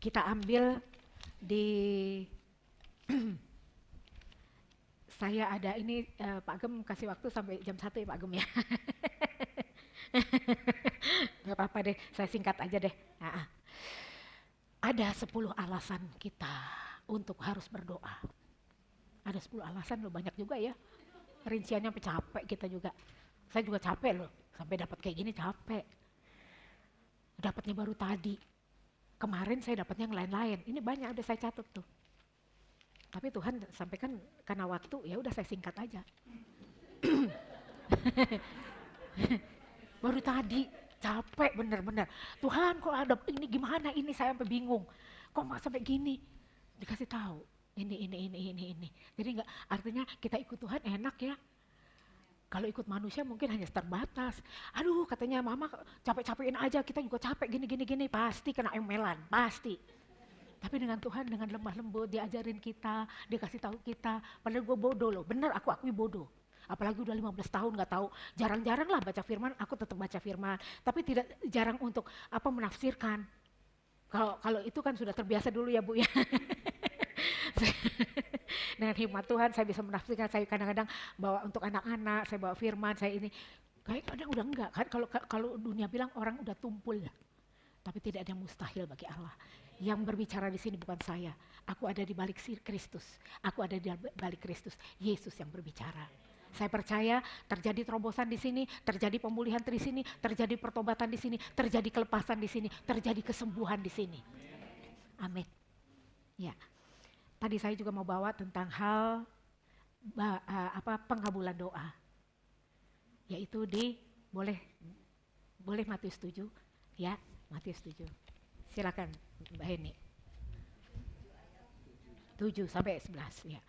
Kita ambil di saya ada ini Pak Gem kasih waktu sampai jam 1 ya Pak Gem ya. Gak apa-apa deh, saya singkat aja deh. Ada 10 alasan kita untuk harus berdoa. Ada 10 alasan loh, banyak juga ya. Rinciannya sampai capek kita juga. Saya juga capek loh, sampai dapat kayak gini capek. Dapatnya baru tadi. Kemarin saya dapatnya yang lain-lain. Ini banyak udah saya catat tuh. Tapi Tuhan sampaikan karena waktu, ya udah saya singkat aja. Baru tadi capek bener-bener. Tuhan kok ada ini gimana ini, saya sampai bingung. Kok nggak sampai gini? Dikasih tahu. Ini. Jadi enggak, artinya kita ikut Tuhan enak ya. Kalau ikut manusia mungkin hanya terbatas. Aduh katanya mama capek-capekin aja, kita juga capek gini. Pasti kena emelan, pasti. Tapi dengan Tuhan dengan lemah lembut diajarin kita, dia kasih tahu kita. Padahal gue bodoh loh, bener aku akui bodoh. Apalagi udah 15 tahun gak tahu, jarang-jarang lah baca firman, aku tetap baca firman. Tapi tidak jarang untuk menafsirkan. Kalau itu kan sudah terbiasa dulu ya Bu ya. Dengan hikmat Tuhan saya bisa menafsirkan, saya kadang-kadang bawa untuk anak-anak, saya bawa firman, saya ini. Kayak kadang udah enggak kan, kalau dunia bilang orang udah tumpul ya. Tapi tidak ada yang mustahil bagi Allah. Yang berbicara di sini bukan saya, aku ada di balik Kristus, aku ada di balik Kristus, Yesus yang berbicara. Saya percaya terjadi terobosan di sini, terjadi pemulihan di sini, terjadi pertobatan di sini, terjadi kelepasan di sini, terjadi kesembuhan di sini. Amin. Ya. Tadi saya juga mau bawa tentang hal pengabulan doa. Yaitu boleh Matius 7 ya, Matius 7. Silakan Mbak Heni. 7 sampai 11 ya.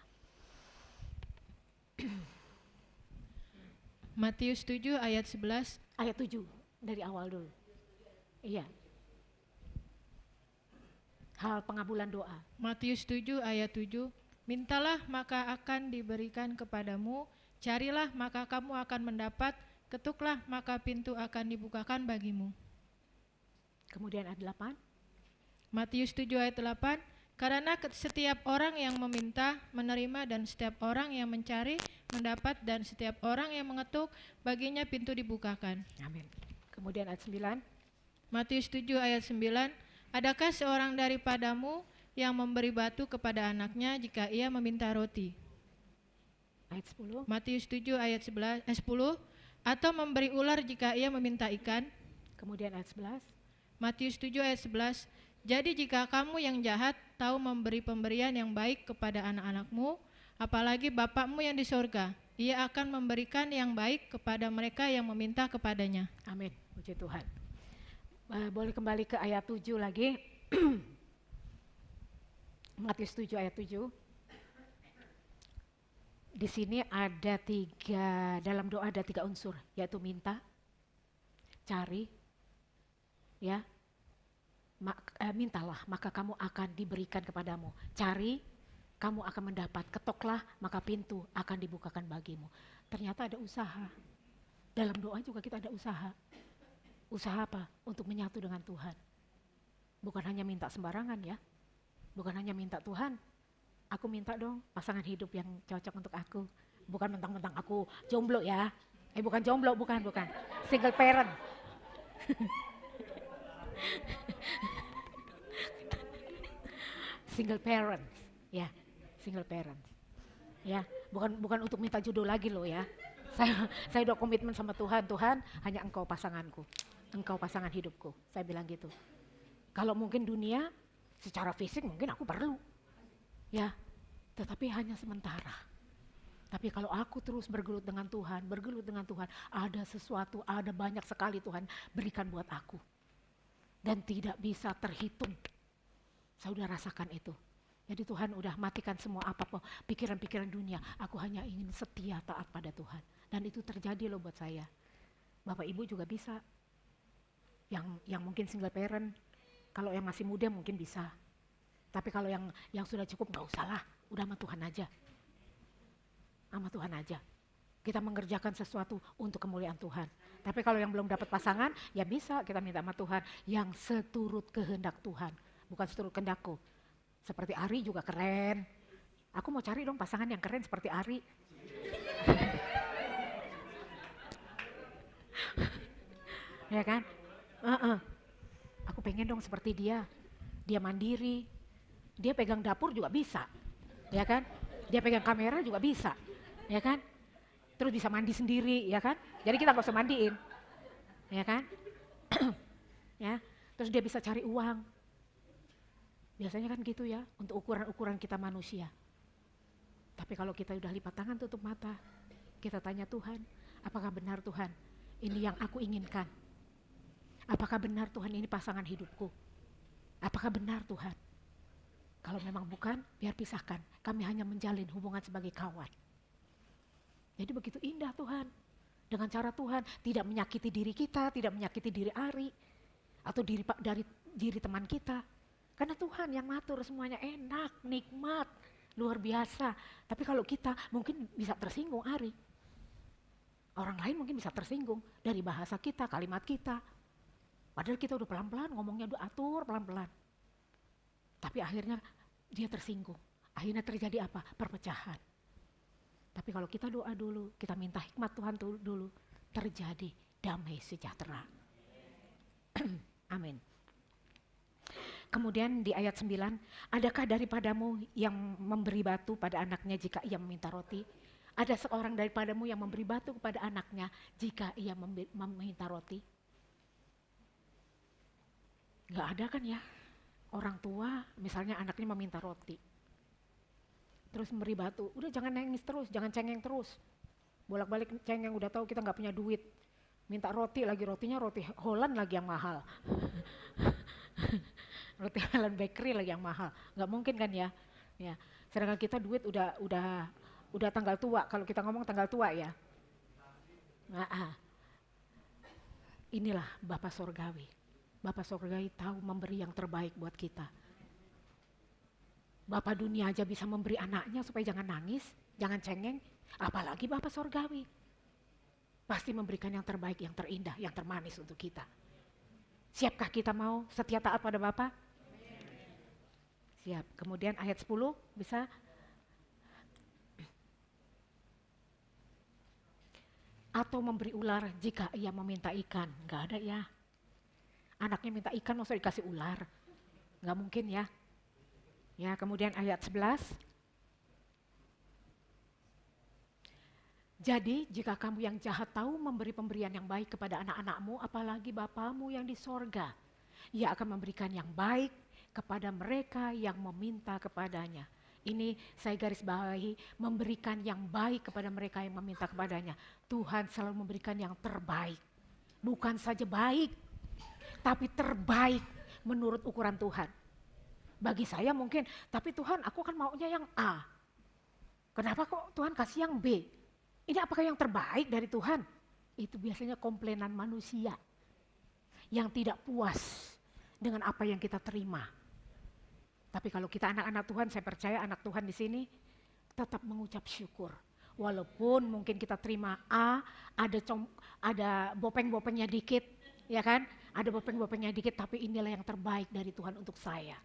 Matius 7 ayat 11. Ayat 7 dari awal dulu. Iya. Hal pengabulan doa. Matius 7 ayat 7. Mintalah maka akan diberikan kepadamu, carilah maka kamu akan mendapat, ketuklah maka pintu akan dibukakan bagimu. Kemudian ayat 8. Matius 7 ayat 8. Karena setiap orang yang meminta, menerima, dan setiap orang yang mencari, mendapat, dan setiap orang yang mengetuk, baginya pintu dibukakan. Amin. Kemudian ayat 9. Matius 7 ayat 9, adakah seorang daripadamu yang memberi batu kepada anaknya jika ia meminta roti? Ayat 10. Matius 7 ayat 10, atau memberi ular jika ia meminta ikan? Kemudian ayat 11. Matius 7 ayat 11, jadi jika kamu yang jahat tahu memberi pemberian yang baik kepada anak-anakmu, apalagi Bapakmu yang di sorga, ia akan memberikan yang baik kepada mereka yang meminta kepadanya. Amin. Puji Tuhan. Boleh kembali ke ayat 7 lagi. Matius 7 ayat 7. Di sini ada dalam doa ada 3 unsur, yaitu minta, cari, ya. Mintalah maka kamu akan diberikan kepadamu, cari kamu akan mendapat, ketoklah maka pintu akan dibukakan bagimu. Ternyata ada usaha. Dalam doa juga kita ada usaha. Usaha apa? Untuk menyatu dengan Tuhan. Bukan hanya minta sembarangan ya. Bukan hanya minta, Tuhan aku minta dong pasangan hidup yang cocok untuk aku. Bukan mentang-mentang aku jomblo ya. Bukan jomblo, bukan. Single parent. Single parent, ya, single parent, ya, bukan untuk minta jodoh lagi loh ya. Saya udah komitmen sama Tuhan, Tuhan hanya Engkau pasanganku, Engkau pasangan hidupku. Saya bilang gitu. Kalau mungkin dunia, secara fisik mungkin aku perlu, ya, tetapi hanya sementara. Tapi kalau aku terus bergelut dengan Tuhan, ada sesuatu, ada banyak sekali Tuhan berikan buat aku, dan tidak bisa terhitung. Saya udah rasakan itu. Jadi Tuhan udah matikan semua apa-apa pikiran-pikiran dunia. Aku hanya ingin setia taat pada Tuhan. Dan itu terjadi loh buat saya. Bapak Ibu juga bisa. Yang mungkin single parent, kalau yang masih muda mungkin bisa. Tapi kalau yang sudah cukup gak usah lah. Udah sama Tuhan aja. Sama Tuhan aja. Kita mengerjakan sesuatu untuk kemuliaan Tuhan. Tapi kalau yang belum dapat pasangan, ya bisa kita minta sama Tuhan yang seturut kehendak Tuhan. Bukan seturut kehendakku. Seperti Ari juga keren. Aku mau cari dong pasangan yang keren seperti Ari. Ya kan? Aku pengen dong seperti dia. Dia mandiri. Dia pegang dapur juga bisa. Ya kan? Dia pegang kamera juga bisa. Ya kan? Terus bisa mandi sendiri, ya kan? Jadi kita gak usah mandiin. Ya kan? Ya. Terus dia bisa cari uang. Biasanya kan gitu ya, untuk ukuran-ukuran kita manusia. Tapi kalau kita udah lipat tangan tutup mata, kita tanya Tuhan, apakah benar Tuhan ini yang aku inginkan? Apakah benar Tuhan ini pasangan hidupku? Apakah benar Tuhan? Kalau memang bukan, biar pisahkan. Kami hanya menjalin hubungan sebagai kawan. Jadi begitu indah Tuhan. Dengan cara Tuhan tidak menyakiti diri kita, tidak menyakiti diri Ari, atau diri teman kita. Karena Tuhan yang ngatur semuanya enak, nikmat, luar biasa. Tapi kalau kita mungkin bisa tersinggung Ari. Orang lain mungkin bisa tersinggung dari bahasa kita, kalimat kita. Padahal kita udah pelan-pelan, ngomongnya udah atur pelan-pelan. Tapi akhirnya dia tersinggung. Akhirnya terjadi apa? Perpecahan. Tapi kalau kita doa dulu, kita minta hikmat Tuhan dulu, terjadi damai sejahtera. Amin. Kemudian di ayat 9, adakah daripadamu yang memberi batu pada anaknya jika ia meminta roti? Ada seorang daripadamu yang memberi batu kepada anaknya jika ia meminta roti? Gak ada kan ya? Orang tua misalnya anaknya meminta roti. Terus memberi batu, udah jangan nangis terus, jangan cengeng terus. Bolak-balik cengeng, udah tahu kita gak punya duit. Minta roti lagi, rotinya roti Holland lagi yang mahal. Roti Holland Bakery lagi yang mahal, nggak mungkin kan ya? Ya, sedangkan kita duit udah tanggal tua. Kalau kita ngomong tanggal tua ya. Inilah Bapa Sorgawi. Bapa Sorgawi tahu memberi yang terbaik buat kita. Bapa dunia aja bisa memberi anaknya supaya jangan nangis, jangan cengeng. Apalagi Bapa Sorgawi. Pasti memberikan yang terbaik, yang terindah, yang termanis untuk kita. Siapkah kita mau setia taat pada Bapa? Siap. Kemudian ayat 10 bisa. Atau memberi ular jika ia meminta ikan. Nggak ada ya. Anaknya minta ikan masa dikasih ular. Nggak mungkin ya. Ya, kemudian ayat 11. Jadi jika kamu yang jahat tahu memberi pemberian yang baik kepada anak-anakmu, apalagi Bapamu yang di sorga, Ia akan memberikan yang baik kepada mereka yang meminta kepadanya. Ini saya garis bawahi, memberikan yang baik kepada mereka yang meminta kepadanya. Tuhan selalu memberikan yang terbaik. Bukan saja baik, tapi terbaik menurut ukuran Tuhan. Bagi saya mungkin, tapi Tuhan aku kan maunya yang A. Kenapa kok Tuhan kasih yang B? Ini apakah yang terbaik dari Tuhan? Itu biasanya komplainan manusia yang tidak puas dengan apa yang kita terima. Tapi kalau kita anak-anak Tuhan, saya percaya anak Tuhan di sini tetap mengucap syukur. Walaupun mungkin kita terima A, ada bopeng-bopengnya dikit, ya kan? Ada bopeng-bopengnya dikit, tapi inilah yang terbaik dari Tuhan untuk saya.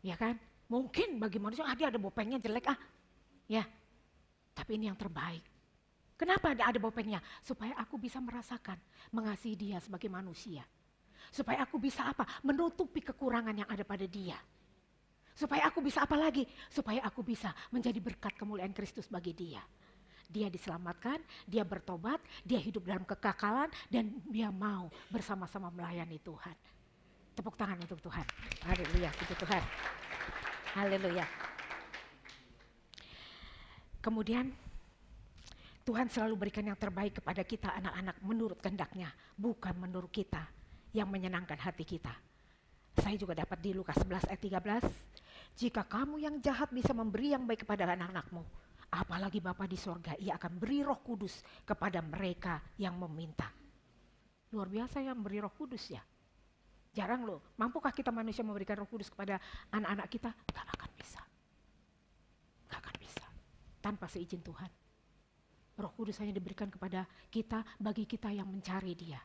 Ya kan? Mungkin bagi manusia, dia ada bopengnya jelek ya. Tapi ini yang terbaik. Kenapa ada bopengnya? Supaya aku bisa merasakan, mengasihi dia sebagai manusia. Supaya aku bisa apa? Menutupi kekurangan yang ada pada dia. Supaya aku bisa apa lagi? Supaya aku bisa menjadi berkat kemuliaan Kristus bagi dia. Dia diselamatkan, dia bertobat, dia hidup dalam kekekalan, dan dia mau bersama-sama melayani Tuhan. Tepuk tangan untuk Tuhan. Haleluya, puji Tuhan. Haleluya. Kemudian Tuhan selalu berikan yang terbaik kepada kita anak-anak menurut kehendak-Nya, bukan menurut kita yang menyenangkan hati kita. Saya juga dapat di Lukas 11 ayat 13, jika kamu yang jahat bisa memberi yang baik kepada anak-anakmu, apalagi Bapa di sorga, Ia akan beri Roh Kudus kepada mereka yang meminta. Luar biasa yang beri Roh Kudus ya. Jarang loh, mampukah kita manusia memberikan Roh Kudus kepada anak-anak kita? Gak akan bisa. Gak akan bisa. Tanpa seizin Tuhan. Roh Kudus hanya diberikan kepada kita, bagi kita yang mencari Dia.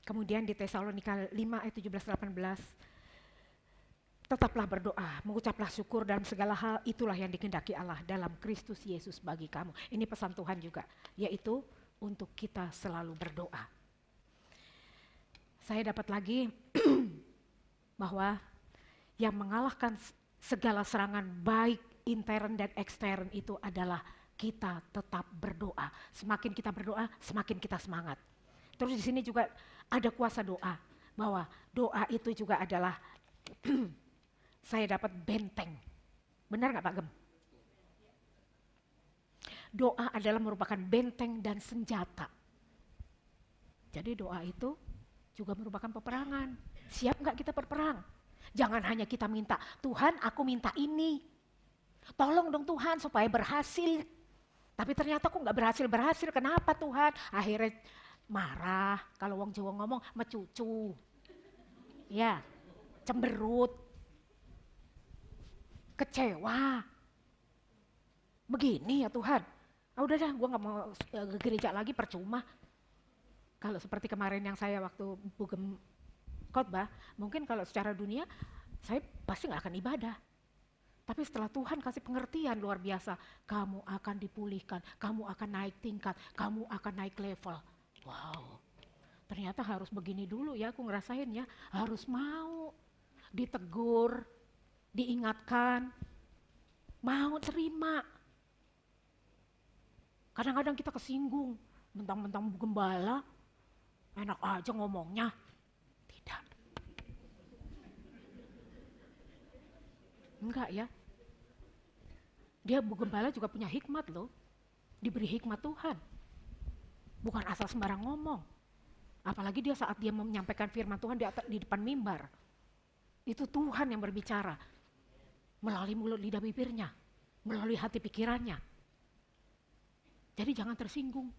Kemudian di Tesalonika 5 ayat 17-18, tetaplah berdoa, mengucaplah syukur dalam segala hal, itulah yang dikehendaki Allah dalam Kristus Yesus bagi kamu. Ini pesan Tuhan juga, yaitu untuk kita selalu berdoa. Saya dapat lagi bahwa yang mengalahkan segala serangan baik intern dan ekstern itu adalah kita tetap berdoa. Semakin kita berdoa, semakin kita semangat. Terus di sini juga ada kuasa doa, bahwa doa itu juga adalah saya dapat benteng. Benar nggak Pak Gem? Doa adalah merupakan benteng dan senjata. Jadi doa itu juga merupakan peperangan. Siap nggak kita berperang? Jangan hanya kita minta, Tuhan aku minta ini. Tolong dong Tuhan supaya berhasil. Tapi ternyata kok nggak berhasil. Kenapa Tuhan? Akhirnya marah, kalau wong Jawa ngomong mecucu. Ya, cemberut. Kecewa. Begini ya Tuhan. Udah dah, gue nggak mau ke gereja lagi, percuma. Kalau seperti kemarin yang saya waktu bugem khotbah, mungkin kalau secara dunia saya pasti nggak akan ibadah. Tapi setelah Tuhan kasih pengertian luar biasa, kamu akan dipulihkan, kamu akan naik tingkat, kamu akan naik level. Wow, ternyata harus begini dulu ya, aku ngerasain ya, harus mau ditegur, diingatkan, mau terima. Kadang-kadang kita kesinggung, mentang-mentang gembala, enak aja ngomongnya. Tidak. Enggak ya. Dia Bu Gembala juga punya hikmat loh. Diberi hikmat Tuhan. Bukan asal sembarang ngomong. Apalagi dia saat dia menyampaikan firman Tuhan di depan mimbar. Itu Tuhan yang berbicara. Melalui mulut lidah bibirnya. Melalui hati pikirannya. Jadi jangan tersinggung.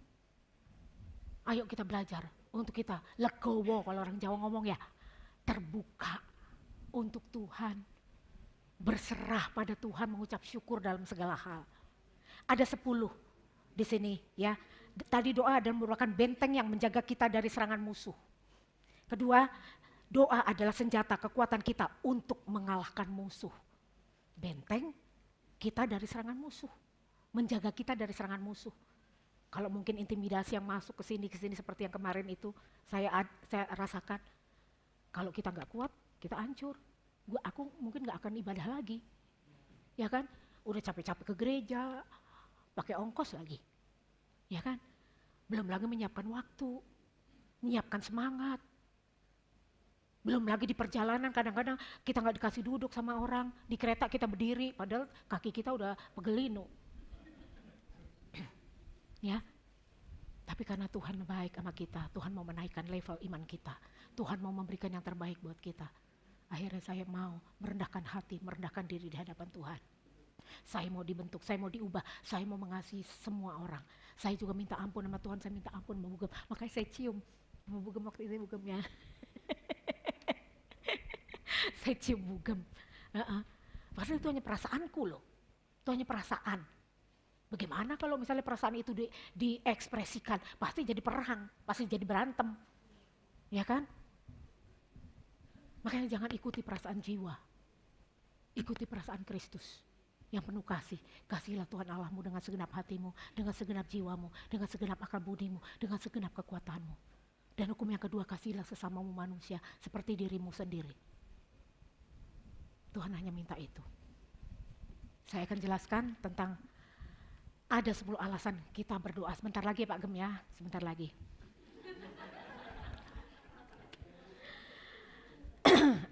Ayo kita belajar untuk kita legowo, kalau orang Jawa ngomong ya. Terbuka untuk Tuhan. Berserah pada Tuhan, mengucap syukur dalam segala hal. Ada 10 di sini ya. Tadi doa dan merupakan benteng yang menjaga kita dari serangan musuh. Kedua, Doa adalah senjata kekuatan kita untuk mengalahkan musuh. Benteng kita dari serangan musuh. Menjaga kita dari serangan musuh. Kalau mungkin intimidasi yang masuk ke sini seperti yang kemarin itu saya rasakan. Kalau kita nggak kuat, kita hancur. Aku mungkin nggak akan ibadah lagi. Ya kan? Udah capek-capek ke gereja, pakai ongkos lagi. Ya kan? Belum lagi menyiapkan waktu, menyiapkan semangat. Belum lagi di perjalanan kadang-kadang kita nggak dikasih duduk sama orang, di kereta kita berdiri, padahal kaki kita udah pegelinu. Ya, tapi karena Tuhan baik sama kita, Tuhan mau menaikkan level iman kita, Tuhan mau memberikan yang terbaik buat kita. Akhirnya saya mau merendahkan hati, merendahkan diri di hadapan Tuhan. Saya mau dibentuk, saya mau diubah, saya mau mengasihi semua orang. Saya juga minta ampun sama Tuhan, saya minta ampun sama Bugem. Makanya saya cium, sama Bugem waktu itu Bugemnya. Saya cium Bugem. Padahal itu hanya perasaanku loh, itu hanya perasaan. Bagaimana kalau misalnya perasaan itu diekspresikan, pasti jadi perang, pasti jadi berantem. Ya kan? Makanya jangan ikuti perasaan jiwa. Ikuti perasaan Kristus yang penuh kasih. Kasihilah Tuhan Allahmu dengan segenap hatimu, dengan segenap jiwamu, dengan segenap akal budimu, dengan segenap kekuatanmu. Dan hukum yang kedua, kasihilah sesamamu manusia seperti dirimu sendiri. Tuhan hanya minta itu. Saya akan jelaskan tentang ada 10 alasan kita berdoa. Sebentar lagi ya Pak Gem ya, sebentar lagi.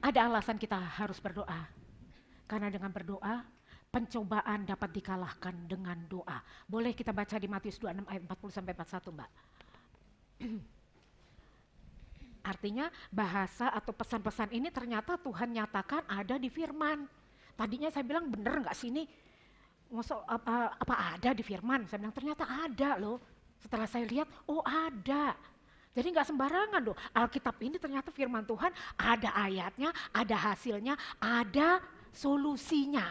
Ada alasan kita harus berdoa. Karena dengan berdoa, pencobaan dapat dikalahkan dengan doa. Boleh kita baca di Matius 26 ayat 40-41 Mbak. Artinya bahasa atau pesan-pesan ini ternyata Tuhan nyatakan ada di firman. Tadinya saya bilang bener gak sih ini? Apa ada di firman? Saya bilang ternyata ada loh. Setelah saya lihat, oh ada. Jadi gak sembarangan loh. Alkitab ini ternyata firman Tuhan ada ayatnya, ada hasilnya, ada solusinya.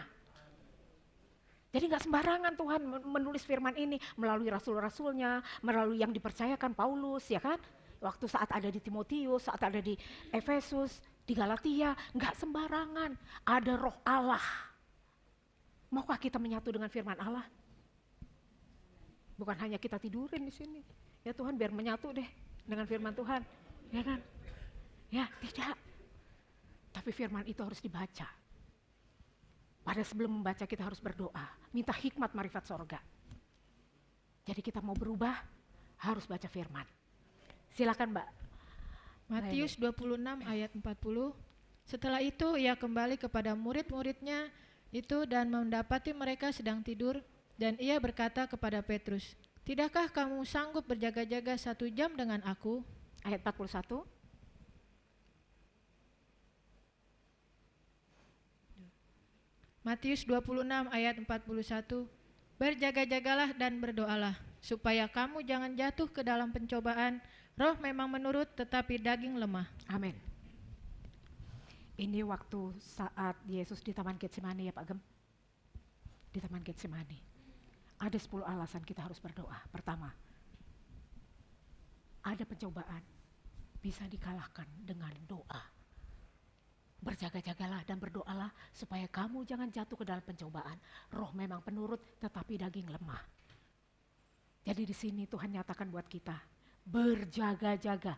Jadi gak sembarangan Tuhan menulis firman ini melalui rasul-rasulnya, melalui yang dipercayakan Paulus ya kan. Waktu saat ada di Timotius, saat ada di Efesus, di Galatia, gak sembarangan. Ada roh Allah. Maukah kita menyatu dengan firman Allah? Bukan hanya kita tidurin di sini. Ya Tuhan biar menyatu deh dengan firman Tuhan. Ya kan? Ya tidak. Tapi firman itu harus dibaca. Pada sebelum membaca kita harus berdoa. Minta hikmat marifat sorga. Jadi kita mau berubah harus baca firman. Silakan Mbak. Matius 26 ayat 40. Setelah itu ia kembali kepada murid-muridnya itu dan mendapati mereka sedang tidur, dan ia berkata kepada Petrus, "Tidakkah kamu sanggup berjaga-jaga 1 jam dengan aku?" Ayat 41. Matius 26 ayat 41. Berjaga-jagalah dan berdoalah, supaya kamu jangan jatuh ke dalam pencobaan. Roh memang menurut, tetapi daging lemah. Amin. Ini waktu saat Yesus di Taman Getsemani ya Pak Gem. Di Taman Getsemani. Ada 10 alasan kita harus berdoa. Pertama, ada pencobaan bisa dikalahkan dengan doa. Berjaga-jagalah dan berdoalah supaya kamu jangan jatuh ke dalam pencobaan. Roh memang penurut tetapi daging lemah. Jadi di sini Tuhan nyatakan buat kita, berjaga-jaga.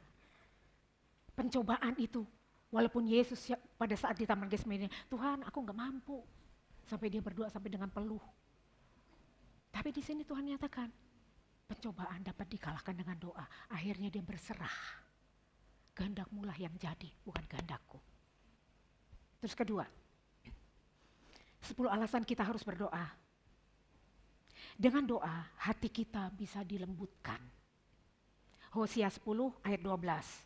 Pencobaan itu, walaupun Yesus pada saat di Taman Getsemani, Tuhan aku gak mampu. Sampai dia berdoa sampai dengan peluh. Tapi di sini Tuhan nyatakan, pencobaan dapat dikalahkan dengan doa. Akhirnya dia berserah. Kehendakmu lah yang jadi, bukan kehendakku. Terus kedua, 10 alasan kita harus berdoa. Dengan doa, hati kita bisa dilembutkan. Hosea 10 ayat 12.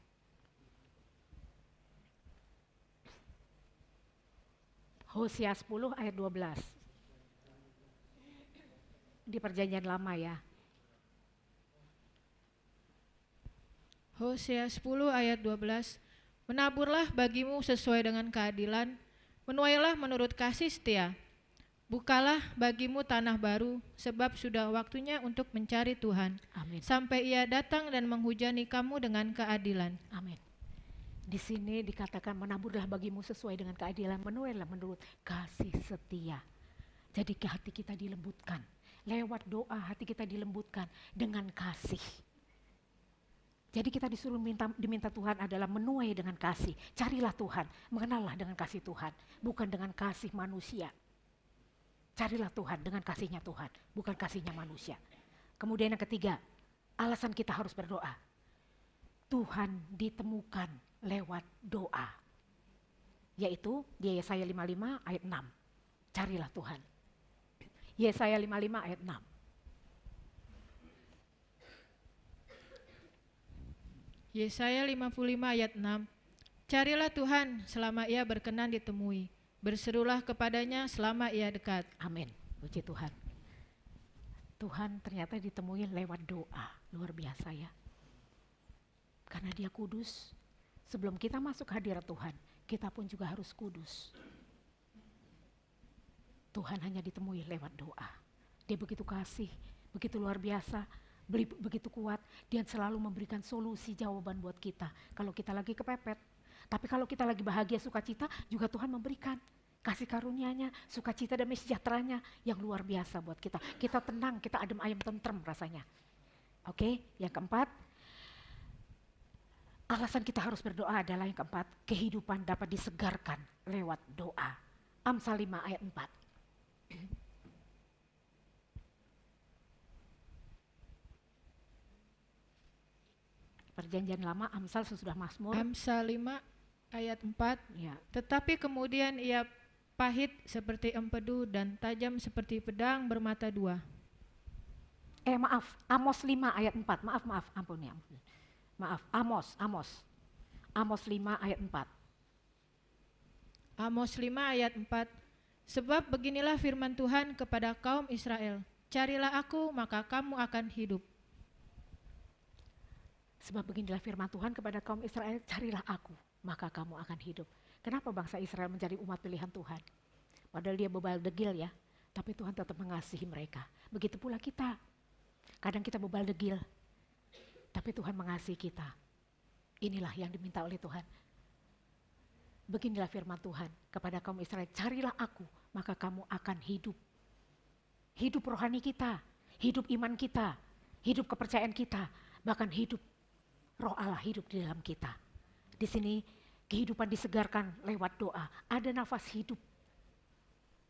Hosea 10 ayat 12. Di perjanjian lama ya. Hosea 10 ayat 12. Menaburlah bagimu sesuai dengan keadilan, menuailah menurut kasih setia. Bukalah bagimu tanah baru, sebab sudah waktunya untuk mencari Tuhan. Amin. Sampai ia datang dan menghujani kamu dengan keadilan. Amin. Di sini dikatakan menaburlah bagimu sesuai dengan keadilan, menuailah menurut kasih setia. Jadi hati kita dilembutkan. Lewat doa hati kita dilembutkan dengan kasih. Jadi kita disuruh diminta Tuhan adalah menuai dengan kasih. Carilah Tuhan, mengenallah dengan kasih Tuhan, bukan dengan kasih manusia. Carilah Tuhan dengan kasihnya Tuhan, bukan kasihnya manusia. Kemudian yang ketiga, alasan kita harus berdoa. Tuhan ditemukan lewat doa. Yaitu di Yesaya 55 ayat 6. Carilah Tuhan. Yesaya 55 ayat 6. Yesaya 55 ayat 6. Carilah Tuhan selama ia berkenan ditemui. Berserulah kepadanya selama ia dekat. Amin. Puji Tuhan. Tuhan ternyata ditemui lewat doa. Luar biasa ya. Karena Dia kudus. Sebelum kita masuk hadirat Tuhan, kita pun juga harus kudus. Tuhan hanya ditemui lewat doa. Dia begitu kasih, begitu luar biasa, begitu kuat. Dia selalu memberikan solusi jawaban buat kita. Kalau kita lagi kepepet. Tapi kalau kita lagi bahagia sukacita, juga Tuhan memberikan kasih karunia-Nya, sukacita dan sejahteranya yang luar biasa buat kita. Kita tenang, kita adem ayem tentrem rasanya. Oke, yang keempat, alasan kita harus berdoa adalah yang keempat, kehidupan dapat disegarkan lewat doa. Amsal 5 ayat 4. Perjanjian lama, Amsal sesudah Mazmur. Amsal 5 ayat 4. Ya. Tetapi kemudian ia pahit seperti empedu dan tajam seperti pedang bermata dua. Amos 5 ayat 4. Maaf, ampun ya. Maaf, Amos 5 ayat 4. Amos 5 ayat 4. Sebab beginilah firman Tuhan kepada kaum Israel, carilah aku maka kamu akan hidup. Sebab beginilah firman Tuhan kepada kaum Israel, carilah aku maka kamu akan hidup. Kenapa bangsa Israel menjadi umat pilihan Tuhan? Padahal dia bebal degil ya, tapi Tuhan tetap mengasihi mereka. Begitu pula kita. Kadang kita bebal degil, tapi Tuhan mengasihi kita. Inilah yang diminta oleh Tuhan. Beginilah firman Tuhan kepada kaum Israel, carilah aku, maka kamu akan hidup. Hidup rohani kita, hidup iman kita, hidup kepercayaan kita, bahkan hidup roh Allah hidup di dalam kita. Di sini kehidupan disegarkan lewat doa. Ada nafas hidup.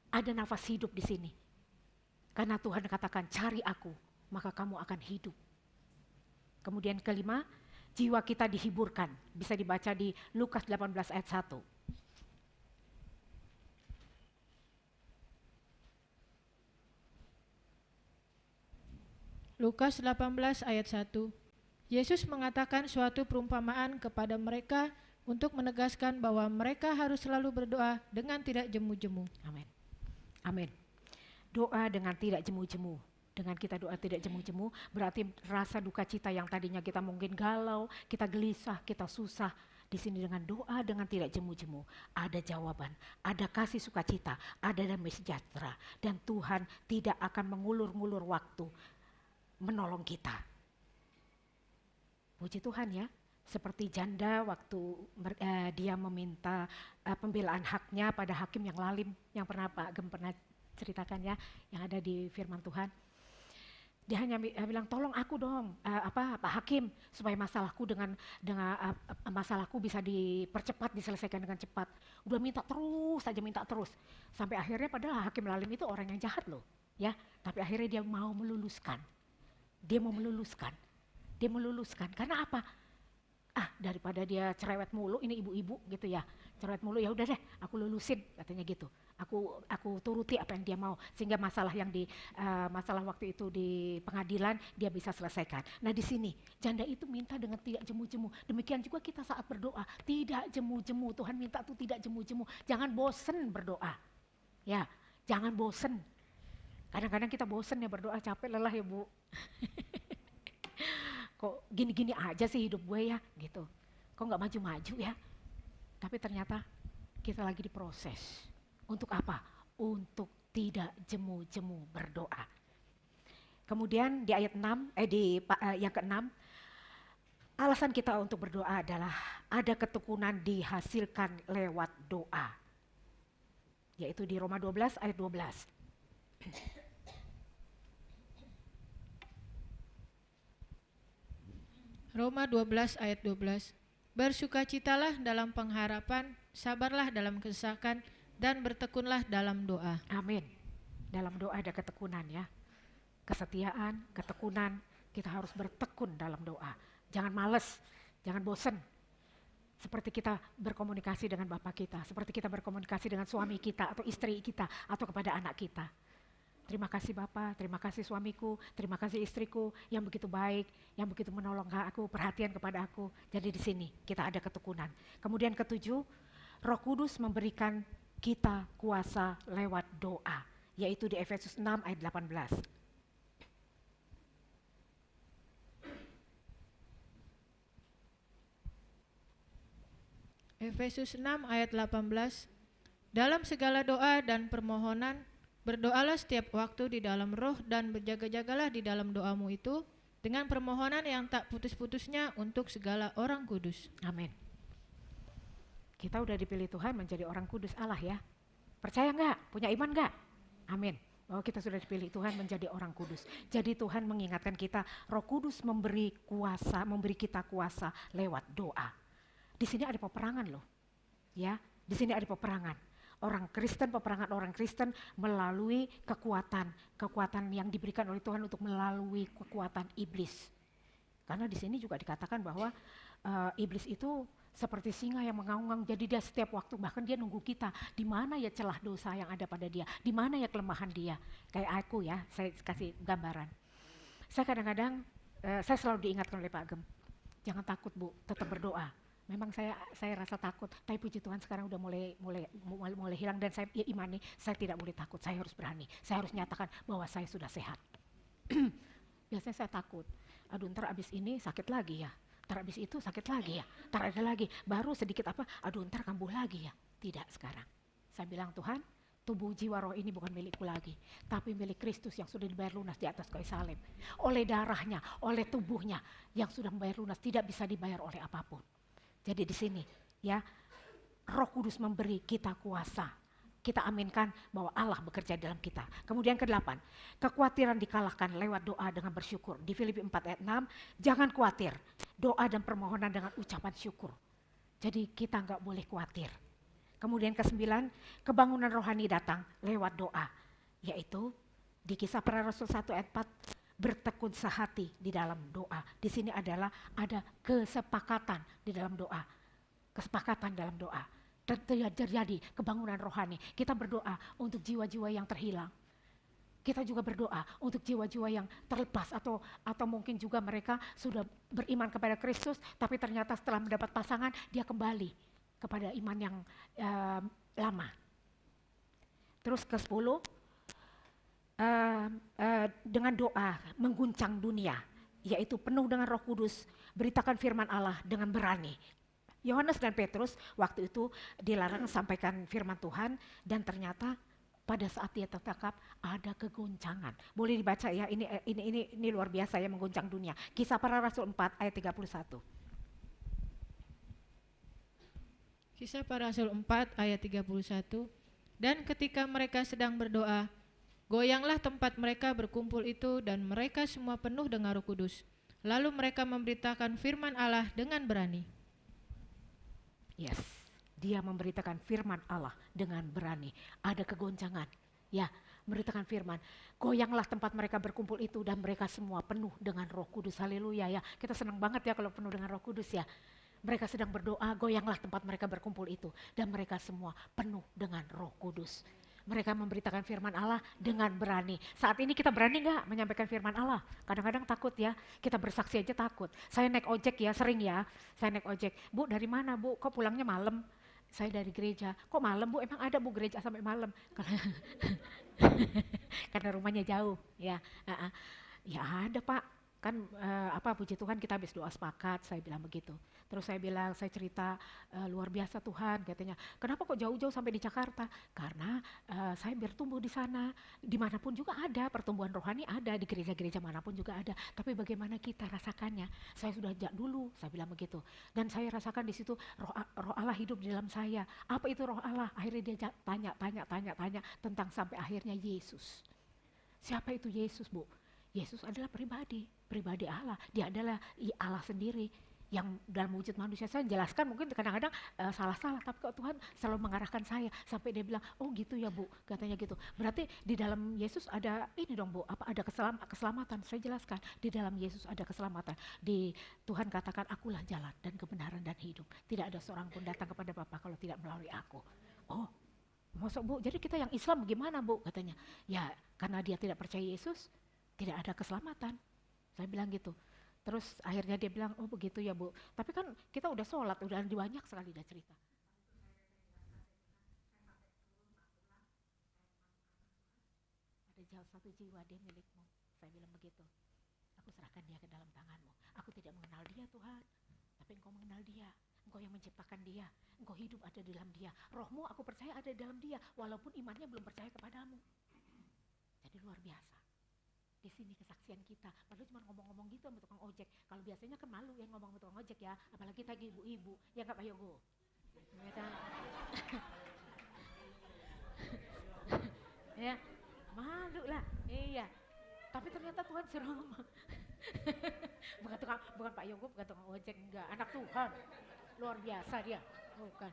Ada nafas hidup di sini. Karena Tuhan katakan, cari aku, maka kamu akan hidup. Kemudian kelima, jiwa kita dihiburkan. Bisa dibaca di Lukas 18 ayat 1. Lukas 18 ayat 1. Yesus mengatakan suatu perumpamaan kepada mereka untuk menegaskan bahwa mereka harus selalu berdoa dengan tidak jemu-jemu. Amin. Amin. Doa dengan tidak jemu-jemu. Dengan kita doa tidak jemu-jemu, berarti rasa duka cita yang tadinya kita mungkin galau, kita gelisah, kita susah. Di sini dengan doa dengan tidak jemu-jemu, ada jawaban, ada kasih sukacita, ada damai sejahtera. Dan Tuhan tidak akan mengulur-ngulur waktu menolong kita. Puji Tuhan ya, seperti janda waktu dia meminta pembelaan haknya pada hakim yang lalim, yang pernah Pak Gem pernah ceritakan ya, yang ada di firman Tuhan. Dia hanya bilang, tolong aku dong, Pak Hakim, supaya masalahku dengan masalahku bisa dipercepat, diselesaikan dengan cepat. Udah minta terus saja, minta terus. Sampai akhirnya padahal hakim lalim itu orang yang jahat loh, ya. Tapi akhirnya dia mau meluluskan. Dia meluluskan. Karena apa? Daripada dia cerewet mulu, ini ibu-ibu gitu ya. Cerewet mulu, ya udah deh, aku lulusin katanya gitu. Aku turuti apa yang dia mau, sehingga masalah masalah waktu itu di pengadilan dia bisa selesaikan. Nah di sini janda itu minta dengan tidak jemu-jemu. Demikian juga kita saat berdoa tidak jemu-jemu. Tuhan minta tuh tidak jemu-jemu. Jangan bosen berdoa, ya. Jangan bosen. Kadang-kadang kita bosen ya berdoa, capek lelah ya Bu. Kok gini-gini aja sih hidup gue ya gitu. Kok nggak maju-maju ya. Tapi ternyata kita lagi diproses. Untuk apa? Untuk tidak jemu-jemu berdoa. Kemudian di ayat 6, yang ke-6, Alasan kita untuk berdoa adalah ada ketekunan dihasilkan lewat doa. Yaitu di Roma 12 ayat 12. Roma 12 ayat 12. Bersukacitalah dalam pengharapan, sabarlah dalam kesesakan, dan bertekunlah dalam doa. Amin. Dalam doa ada ketekunan ya. Kesetiaan, ketekunan, kita harus bertekun dalam doa. Jangan males, jangan bosen. Seperti kita berkomunikasi dengan Bapak kita, seperti kita berkomunikasi dengan suami kita atau istri kita atau kepada anak kita. Terima kasih Bapak, terima kasih suamiku, terima kasih istriku yang begitu baik, yang begitu menolong aku, perhatian kepada aku. Jadi di sini kita ada ketekunan. Kemudian ketujuh, Roh Kudus memberikan kita kuasa lewat doa, yaitu di Efesus 6 ayat 18. Efesus 6 ayat 18. Dalam segala doa dan permohonan, berdoalah setiap waktu di dalam roh dan berjaga-jagalah di dalam doamu itu dengan permohonan yang tak putus-putusnya untuk segala orang kudus. Amin. Kita udah dipilih Tuhan menjadi orang kudus Allah ya. Percaya enggak? Punya iman enggak? Amin. Bahwa kita sudah dipilih Tuhan menjadi orang kudus. Jadi Tuhan mengingatkan kita, Roh Kudus memberi kuasa, memberi kita kuasa lewat doa. Di sini ada peperangan loh. Ya, di sini ada peperangan. Peperangan orang Kristen melalui kekuatan yang diberikan oleh Tuhan untuk melalui kekuatan iblis. Karena di sini juga dikatakan bahwa iblis itu seperti singa yang mengaung-ngaung, jadi dia setiap waktu bahkan dia nunggu kita, di mana ya celah dosa yang ada pada dia, di mana ya kelemahan dia. Kayak aku ya, saya kasih gambaran. Saya kadang-kadang, saya selalu diingatkan oleh Pak Gem, jangan takut Bu, tetap berdoa. Memang saya rasa takut, tapi puji Tuhan sekarang udah mulai hilang dan saya imani saya tidak boleh takut, saya harus berani, saya harus nyatakan bahwa saya sudah sehat. Biasanya saya takut, aduh ntar abis ini sakit lagi ya, ntar abis itu sakit lagi ya, ntar ada lagi, baru sedikit apa, aduh ntar kambuh lagi ya. Tidak sekarang, saya bilang Tuhan, tubuh jiwa roh ini bukan milikku lagi, tapi milik Kristus yang sudah dibayar lunas di atas kayu salib. Oleh darahnya, oleh tubuhnya yang sudah membayar lunas, tidak bisa dibayar oleh apapun. Jadi di sini ya, Roh Kudus memberi kita kuasa. Kita aminkan bahwa Allah bekerja dalam kita. Kemudian ke-8, kekhawatiran dikalahkan lewat doa dengan bersyukur. Di Filipi 4 ayat 6, jangan khawatir, doa dan permohonan dengan ucapan syukur. Jadi kita enggak boleh khawatir. Kemudian ke-9, kebangunan rohani datang lewat doa. Yaitu di Kisah Para Rasul 1 ayat 4, bertekun sehati di dalam doa. Di sini adalah ada kesepakatan di dalam doa. Kesepakatan dalam doa. Terjadi kebangunan rohani. Kita berdoa untuk jiwa-jiwa yang terhilang. Kita juga berdoa untuk jiwa-jiwa yang terlepas atau mungkin juga mereka sudah beriman kepada Kristus tapi ternyata setelah mendapat pasangan dia kembali kepada iman yang lama. Terus ke-10, dengan doa mengguncang dunia, yaitu penuh dengan Roh Kudus, beritakan firman Allah dengan berani. Yohanes dan Petrus waktu itu dilarang sampaikan firman Tuhan dan ternyata pada saat dia tertangkap ada kegoncangan. Boleh dibaca ya, ini luar biasa ya, mengguncang dunia. Kisah Para Rasul 4 ayat 31. Kisah Para Rasul 4 ayat 31. Dan ketika mereka sedang berdoa, goyanglah tempat mereka berkumpul itu dan mereka semua penuh dengan Roh Kudus. Lalu mereka memberitakan firman Allah dengan berani. Yes, dia memberitakan firman Allah dengan berani. Ada kegoncangan, ya, memberitakan firman. Goyanglah tempat mereka berkumpul itu dan mereka semua penuh dengan Roh Kudus. Haleluya ya, kita senang banget ya kalau penuh dengan Roh Kudus ya. Mereka sedang berdoa, goyanglah tempat mereka berkumpul itu dan mereka semua penuh dengan Roh Kudus. Mereka memberitakan firman Allah dengan berani. Saat ini kita berani nggak menyampaikan firman Allah? Kadang-kadang takut ya, kita bersaksi aja takut. Saya naik ojek ya, sering ya, saya naik ojek. Bu dari mana Bu? Kok pulangnya malam? Saya dari gereja. Kok malam Bu? Emang ada Bu gereja sampai malam? Karena rumahnya jauh ya. Ya ada Pak, kan puji Tuhan kita habis doa sepakat, saya bilang begitu. Terus saya bilang, saya cerita luar biasa Tuhan, katanya. Kenapa kok jauh-jauh sampai di Jakarta? Karena saya bertumbuh di sana, dimanapun juga ada, pertumbuhan rohani ada, di gereja-gereja manapun juga ada. Tapi bagaimana kita rasakannya? Saya sudah ajak dulu, saya bilang begitu. Dan saya rasakan di situ roh Allah hidup di dalam saya. Apa itu roh Allah? Akhirnya dia tanya tentang sampai akhirnya Yesus. Siapa itu Yesus, Bu? Yesus adalah pribadi Allah. Dia adalah Allah sendiri yang dalam wujud manusia. Saya jelaskan mungkin kadang-kadang salah-salah, tapi kok Tuhan selalu mengarahkan saya sampai dia bilang, oh gitu ya Bu, katanya gitu. Berarti di dalam Yesus ada ini dong Bu, ada keselamatan. Saya jelaskan, di dalam Yesus ada keselamatan. Di Tuhan katakan, akulah jalan dan kebenaran dan hidup. Tidak ada seorang pun datang kepada Bapa kalau tidak melalui aku. Oh, maksud Bu, jadi kita yang Islam gimana Bu, katanya. Ya, karena dia tidak percaya Yesus, tidak ada keselamatan. Saya bilang gitu. Terus akhirnya dia bilang, oh begitu ya Bu. Tapi kan kita udah sholat, udah banyak sekali dia cerita. Ada satu jiwa dia milikmu. Saya bilang begitu. Aku serahkan dia ke dalam tanganmu. Aku tidak mengenal dia Tuhan, tapi Engkau mengenal dia. Engkau yang menciptakan dia. Engkau hidup ada di dalam dia. Rohmu aku percaya ada di dalam dia, walaupun imannya belum percaya kepadamu. Jadi luar biasa. Di sini kesaksian kita, padahal cuma ngomong-ngomong gitu sama tukang ojek. Kalau biasanya kan malu yang ngomong sama tukang ojek ya, apalagi kita ibu-ibu, ya nggak Pak Yogo? Ya kan? Ya, malu lah, iya. Tapi ternyata Tuhan suruh ngomong. bukan Pak Yogo, bukan tukang ojek, enggak, anak Tuhan. Luar biasa dia, bukan.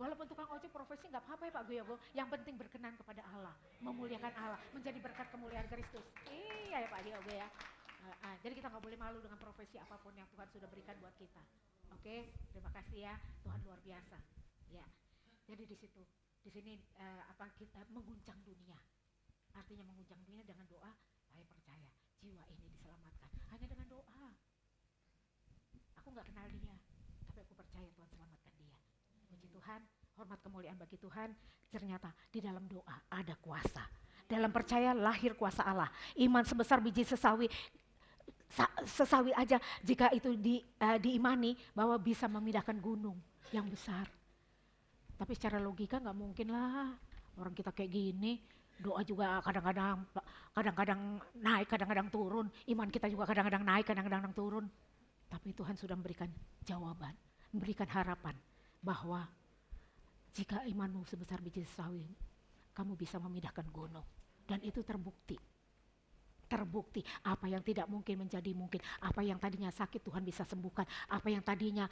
Walaupun tukang ojek profesi nggak apa-apa ya Pak Yogo, yang penting berkenan kepada Allah, memuliakan Allah, menjadi berkat kemuliaan Kristus. Iya ya Pak Yogo ya. Jadi kita nggak boleh malu dengan profesi apapun yang Tuhan sudah berikan buat kita. Oke, terima kasih ya, Tuhan luar biasa. Ya, jadi di sini kita mengguncang dunia. Artinya mengguncang dunia dengan doa. Saya percaya jiwa ini diselamatkan hanya dengan doa. Aku nggak kenal dia, tapi aku percaya Tuhan selamatkan dia. Puji Tuhan, hormat kemuliaan bagi Tuhan. Ternyata di dalam doa ada kuasa. Dalam percaya lahir kuasa Allah. Iman sebesar biji sesawi aja jika itu diimani bahwa bisa memindahkan gunung yang besar. Tapi secara logika nggak mungkin lah. Orang kita kayak gini, doa juga kadang-kadang naik, kadang-kadang turun. Iman kita juga kadang-kadang naik, kadang-kadang turun. Tapi Tuhan sudah memberikan jawaban, memberikan harapan. Bahwa jika imanmu sebesar biji sawi, kamu bisa memindahkan gunung. Dan itu terbukti. Apa yang tidak mungkin menjadi mungkin. Apa yang tadinya sakit Tuhan bisa sembuhkan. Apa yang tadinya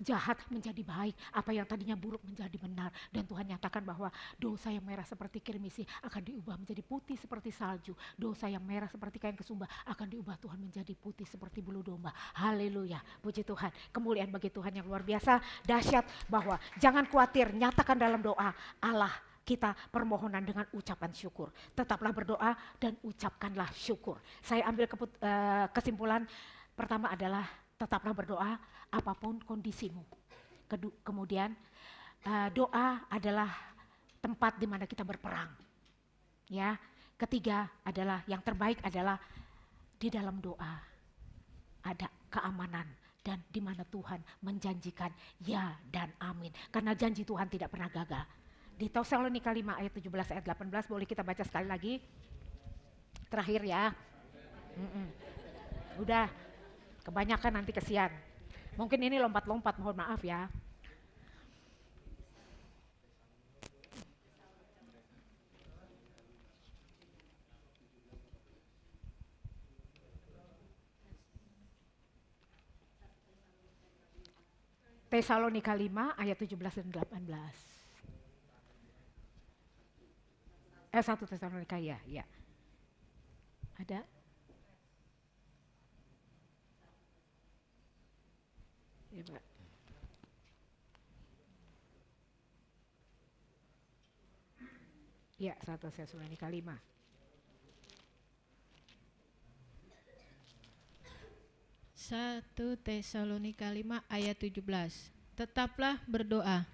jahat menjadi baik. Apa yang tadinya buruk menjadi benar. Dan Tuhan nyatakan bahwa dosa yang merah seperti kirmisi akan diubah menjadi putih seperti salju. Dosa yang merah seperti kain kesumba akan diubah Tuhan menjadi putih seperti bulu domba. Haleluya, puji Tuhan. Kemuliaan bagi Tuhan yang luar biasa, dahsyat, bahwa jangan khawatir, nyatakan dalam doa Allah kita permohonan dengan ucapan syukur. Tetaplah berdoa dan ucapkanlah syukur. Saya ambil kesimpulan pertama adalah tetaplah berdoa apapun kondisimu. Kemudian doa adalah tempat di mana kita berperang. Ya. Ketiga adalah yang terbaik adalah di dalam doa ada keamanan dan di mana Tuhan menjanjikan ya dan amin. Karena janji Tuhan tidak pernah gagal. Di Tesalonika 5 ayat 17 ayat 18 boleh kita baca sekali lagi. Terakhir ya. Udah kebanyakan nanti kesian. Mungkin ini lompat-lompat, mohon maaf ya. Tesalonika 5 ayat 17 dan 18. 1 Tesalonika ya. Ada? Ya, Pak. Ya, 1 Tesalonika 5. Satu Tesalonika 5 ayat 17. Tetaplah berdoa.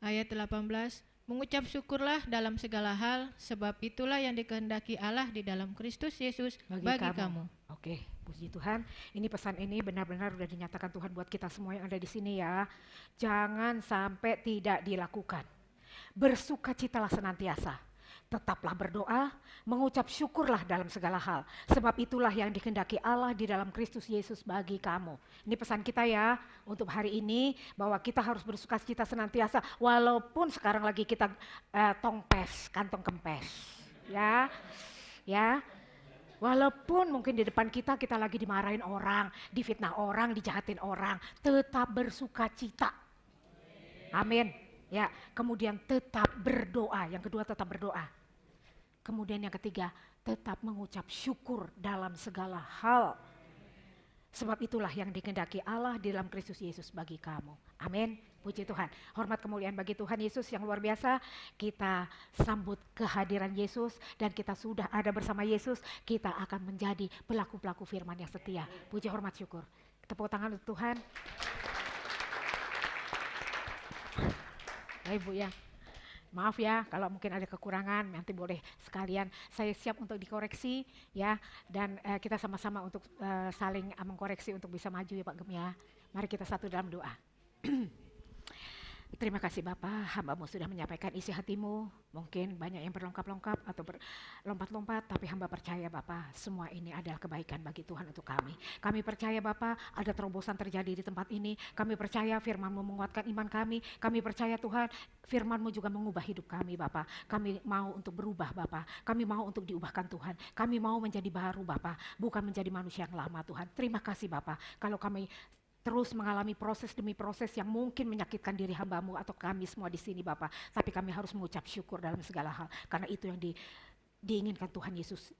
Ayat 18, mengucap syukurlah dalam segala hal, sebab itulah yang dikehendaki Allah di dalam Kristus Yesus bagi kamu. Oke, puji Tuhan. Ini pesan ini benar-benar sudah dinyatakan Tuhan buat kita semua yang ada di sini ya. Jangan sampai tidak dilakukan. Bersukacitalah senantiasa. Tetaplah berdoa, mengucap syukurlah dalam segala hal. Sebab itulah yang dikehendaki Allah di dalam Kristus Yesus bagi kamu. Ini pesan kita ya untuk hari ini, bahwa kita harus bersukacita senantiasa. Walaupun sekarang lagi kita kantong kempes. Ya. Walaupun mungkin di depan kita lagi dimarahin orang, difitnah orang, dijahatin orang. Tetap bersukacita. Amin. Ya, kemudian tetap berdoa. Yang kedua tetap berdoa. Kemudian yang ketiga, tetap mengucap syukur dalam segala hal. Sebab itulah yang dikehendaki Allah di dalam Kristus Yesus bagi kamu. Amin. Puji Tuhan. Hormat kemuliaan bagi Tuhan Yesus yang luar biasa. Kita sambut kehadiran Yesus dan kita sudah ada bersama Yesus. Kita akan menjadi pelaku-pelaku firman yang setia. Puji, hormat, syukur. Tepuk tangan untuk Tuhan. Ya Ibu ya. Maaf ya kalau mungkin ada kekurangan, nanti boleh sekalian, saya siap untuk dikoreksi ya, dan kita sama-sama untuk saling mengkoreksi untuk bisa maju ya Pak Gem ya. Mari kita satu dalam doa. Terima kasih Bapak, hamba-Mu sudah menyampaikan isi hatimu. Mungkin banyak yang berlongkap-longkap atau berlompat-lompat, tapi hamba percaya Bapak, semua ini adalah kebaikan bagi Tuhan untuk kami. Kami percaya Bapak, ada terobosan terjadi di tempat ini. Kami percaya firman-Mu menguatkan iman kami. Kami percaya Tuhan, firman-Mu juga mengubah hidup kami Bapak. Kami mau untuk berubah Bapak. Kami mau untuk diubahkan Tuhan. Kami mau menjadi baru Bapak, bukan menjadi manusia yang lama Tuhan. Terima kasih Bapak, kalau kami terus mengalami proses demi proses yang mungkin menyakitkan diri hamba-Mu atau kami semua di sini Bapak. Tapi kami harus mengucap syukur dalam segala hal. Karena itu yang diinginkan Tuhan Yesus.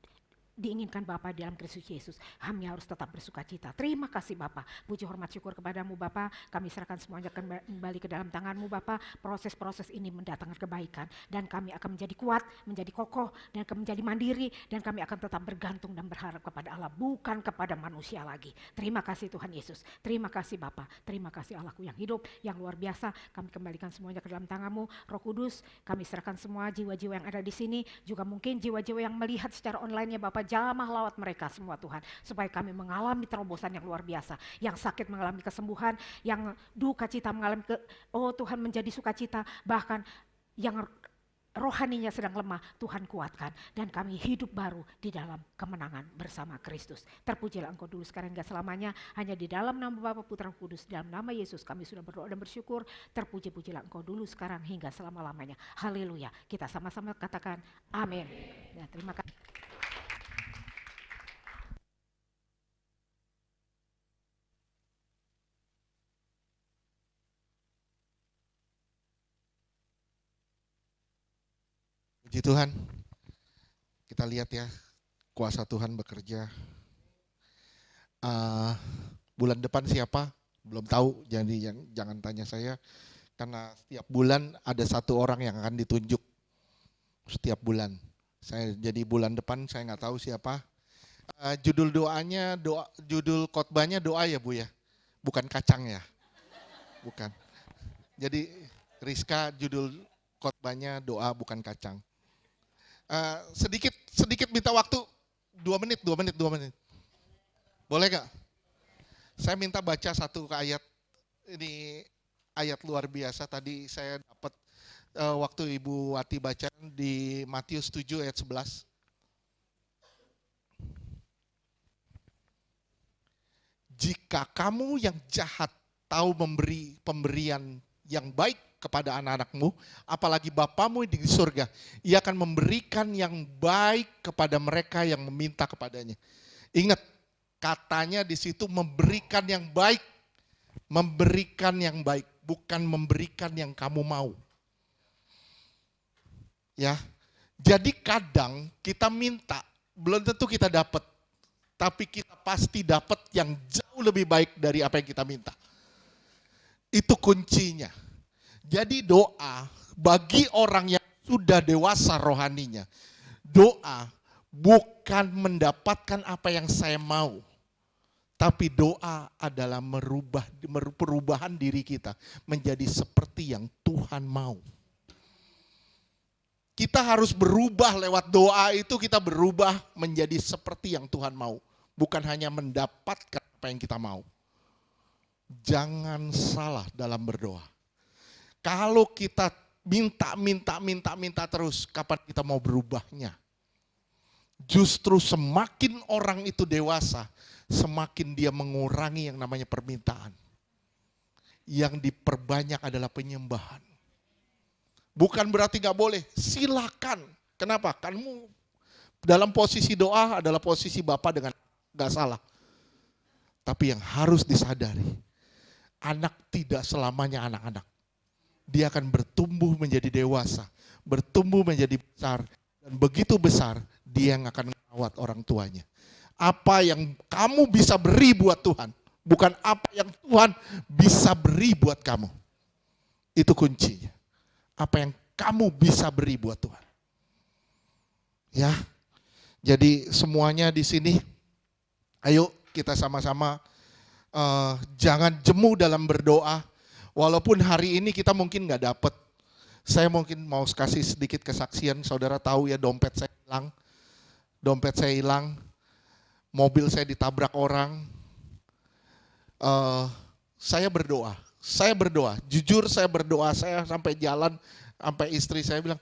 Diinginkan Bapa dalam Kristus Yesus. Kami harus tetap bersukacita. Terima kasih Bapa. Puji, hormat, syukur kepadamu Bapa. Kami serahkan semuanya kembali ke dalam tangan-Mu Bapa. Proses-proses ini mendatangkan kebaikan. Dan kami akan menjadi kuat, menjadi kokoh, dan menjadi mandiri. Dan kami akan tetap bergantung dan berharap kepada Allah. Bukan kepada manusia lagi. Terima kasih Tuhan Yesus. Terima kasih Bapa. Terima kasih Allahku yang hidup, yang luar biasa. Kami kembalikan semuanya ke dalam tangan-Mu. Roh Kudus, kami serahkan semua jiwa-jiwa yang ada di sini. Juga mungkin jiwa-jiwa yang melihat secara online-nya Bapa, jamah lawat mereka semua Tuhan, supaya kami mengalami terobosan yang luar biasa, yang sakit mengalami kesembuhan, yang duka cita mengalami Tuhan menjadi sukacita, bahkan yang rohaninya sedang lemah, Tuhan kuatkan, dan kami hidup baru di dalam kemenangan bersama Kristus. Terpujilah Engkau dulu sekarang hingga selamanya, hanya di dalam nama Bapa, Putra, Kudus, dalam nama Yesus kami sudah berdoa dan bersyukur. Terpuji-pujilah Engkau dulu sekarang hingga selama-lamanya. Haleluya. Kita sama-sama katakan amin. Ya, terima kasih. Puji Tuhan, kita lihat ya, kuasa Tuhan bekerja. Bulan depan siapa? Belum tahu, jadi jangan tanya saya. Karena setiap bulan ada satu orang yang akan ditunjuk. Setiap bulan. Jadi bulan depan saya nggak tahu siapa. Judul doanya, judul khotbahnya doa ya Bu ya? Bukan kacang ya? Bukan. Jadi Rizka judul khotbahnya doa bukan kacang. Sedikit minta waktu 2 menit. Boleh gak? Saya minta baca satu ayat, ini ayat luar biasa. Tadi saya dapat waktu Ibu Wati baca di Matius 7 ayat 11. Jika kamu yang jahat tahu memberi pemberian yang baik kepada anak-anakmu, apalagi Bapamu di surga, Ia akan memberikan yang baik kepada mereka yang meminta kepadanya. Ingat, katanya di situ memberikan yang baik, bukan memberikan yang kamu mau. Ya, jadi kadang kita minta, belum tentu kita dapat, tapi kita pasti dapat yang jauh lebih baik dari apa yang kita minta. Itu kuncinya. Jadi doa bagi orang yang sudah dewasa rohaninya, doa bukan mendapatkan apa yang saya mau, Tapi doa adalah perubahan diri kita menjadi seperti yang Tuhan mau. Kita harus berubah lewat doa itu, kita berubah menjadi seperti yang Tuhan mau. Bukan hanya mendapatkan apa yang kita mau. Jangan salah dalam berdoa. Kalau kita minta terus, kapan kita mau berubahnya? Justru semakin orang itu dewasa, semakin dia mengurangi yang namanya permintaan. Yang diperbanyak adalah penyembahan. Bukan berarti gak boleh, silakan. Kenapa? Kamu dalam posisi doa adalah posisi Bapa dengan gak salah. Tapi yang harus disadari, anak tidak selamanya anak-anak. Dia akan bertumbuh menjadi dewasa, bertumbuh menjadi besar. Dan begitu besar, dia yang akan merawat orang tuanya. Apa yang kamu bisa beri buat Tuhan, bukan apa yang Tuhan bisa beri buat kamu. Itu kuncinya. Apa yang kamu bisa beri buat Tuhan. Ya. Jadi semuanya di sini, ayo kita sama-sama jangan jemu dalam berdoa. Walaupun hari ini kita mungkin gak dapet. Saya mungkin mau kasih sedikit kesaksian. Saudara tahu ya, dompet saya hilang. Dompet saya hilang. Mobil saya ditabrak orang. Saya berdoa. Jujur saya berdoa. Saya sampai jalan, sampai istri saya bilang,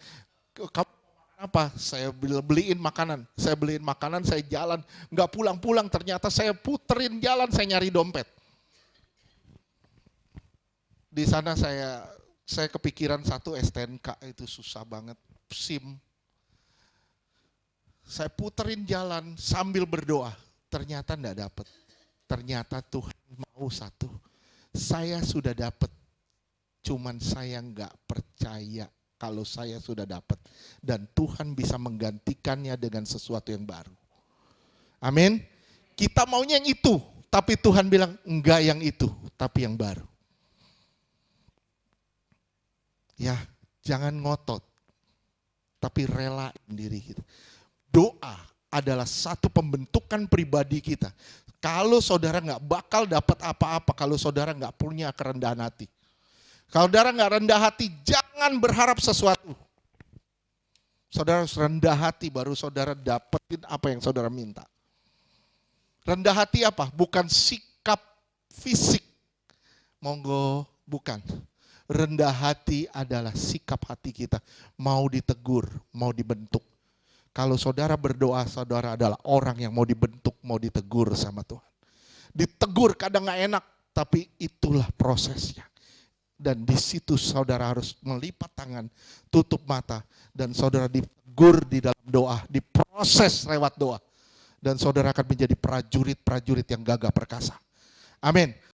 kamu apa? Saya beliin makanan. Saya jalan. Nggak pulang-pulang, ternyata saya puterin jalan, saya nyari dompet. Di sana saya kepikiran satu, STNK itu susah banget. SIM. Saya puterin jalan sambil berdoa. Ternyata enggak dapat. Ternyata Tuhan mau satu. Saya sudah dapat. Cuman saya enggak percaya kalau saya sudah dapat. Dan Tuhan bisa menggantikannya dengan sesuatu yang baru. Amin. Kita maunya yang itu. Tapi Tuhan bilang enggak yang itu. Tapi yang baru. Ya, jangan ngotot. Tapi relain diri kita. Doa adalah satu pembentukan pribadi kita. Kalau saudara nggak bakal dapat apa-apa kalau saudara nggak punya kerendahan hati. Kalau saudara nggak rendah hati, jangan berharap sesuatu. Saudara harus rendah hati baru saudara dapetin apa yang saudara minta. Rendah hati apa? Bukan sikap fisik. Monggo, bukan. Rendah hati adalah sikap hati kita. Mau ditegur, mau dibentuk. Kalau saudara berdoa, saudara adalah orang yang mau dibentuk, mau ditegur sama Tuhan. Ditegur kadang gak enak, tapi itulah prosesnya. Dan di situ saudara harus melipat tangan, tutup mata, dan saudara ditegur di dalam doa, diproses lewat doa. Dan saudara akan menjadi prajurit-prajurit yang gagah perkasa. Amin.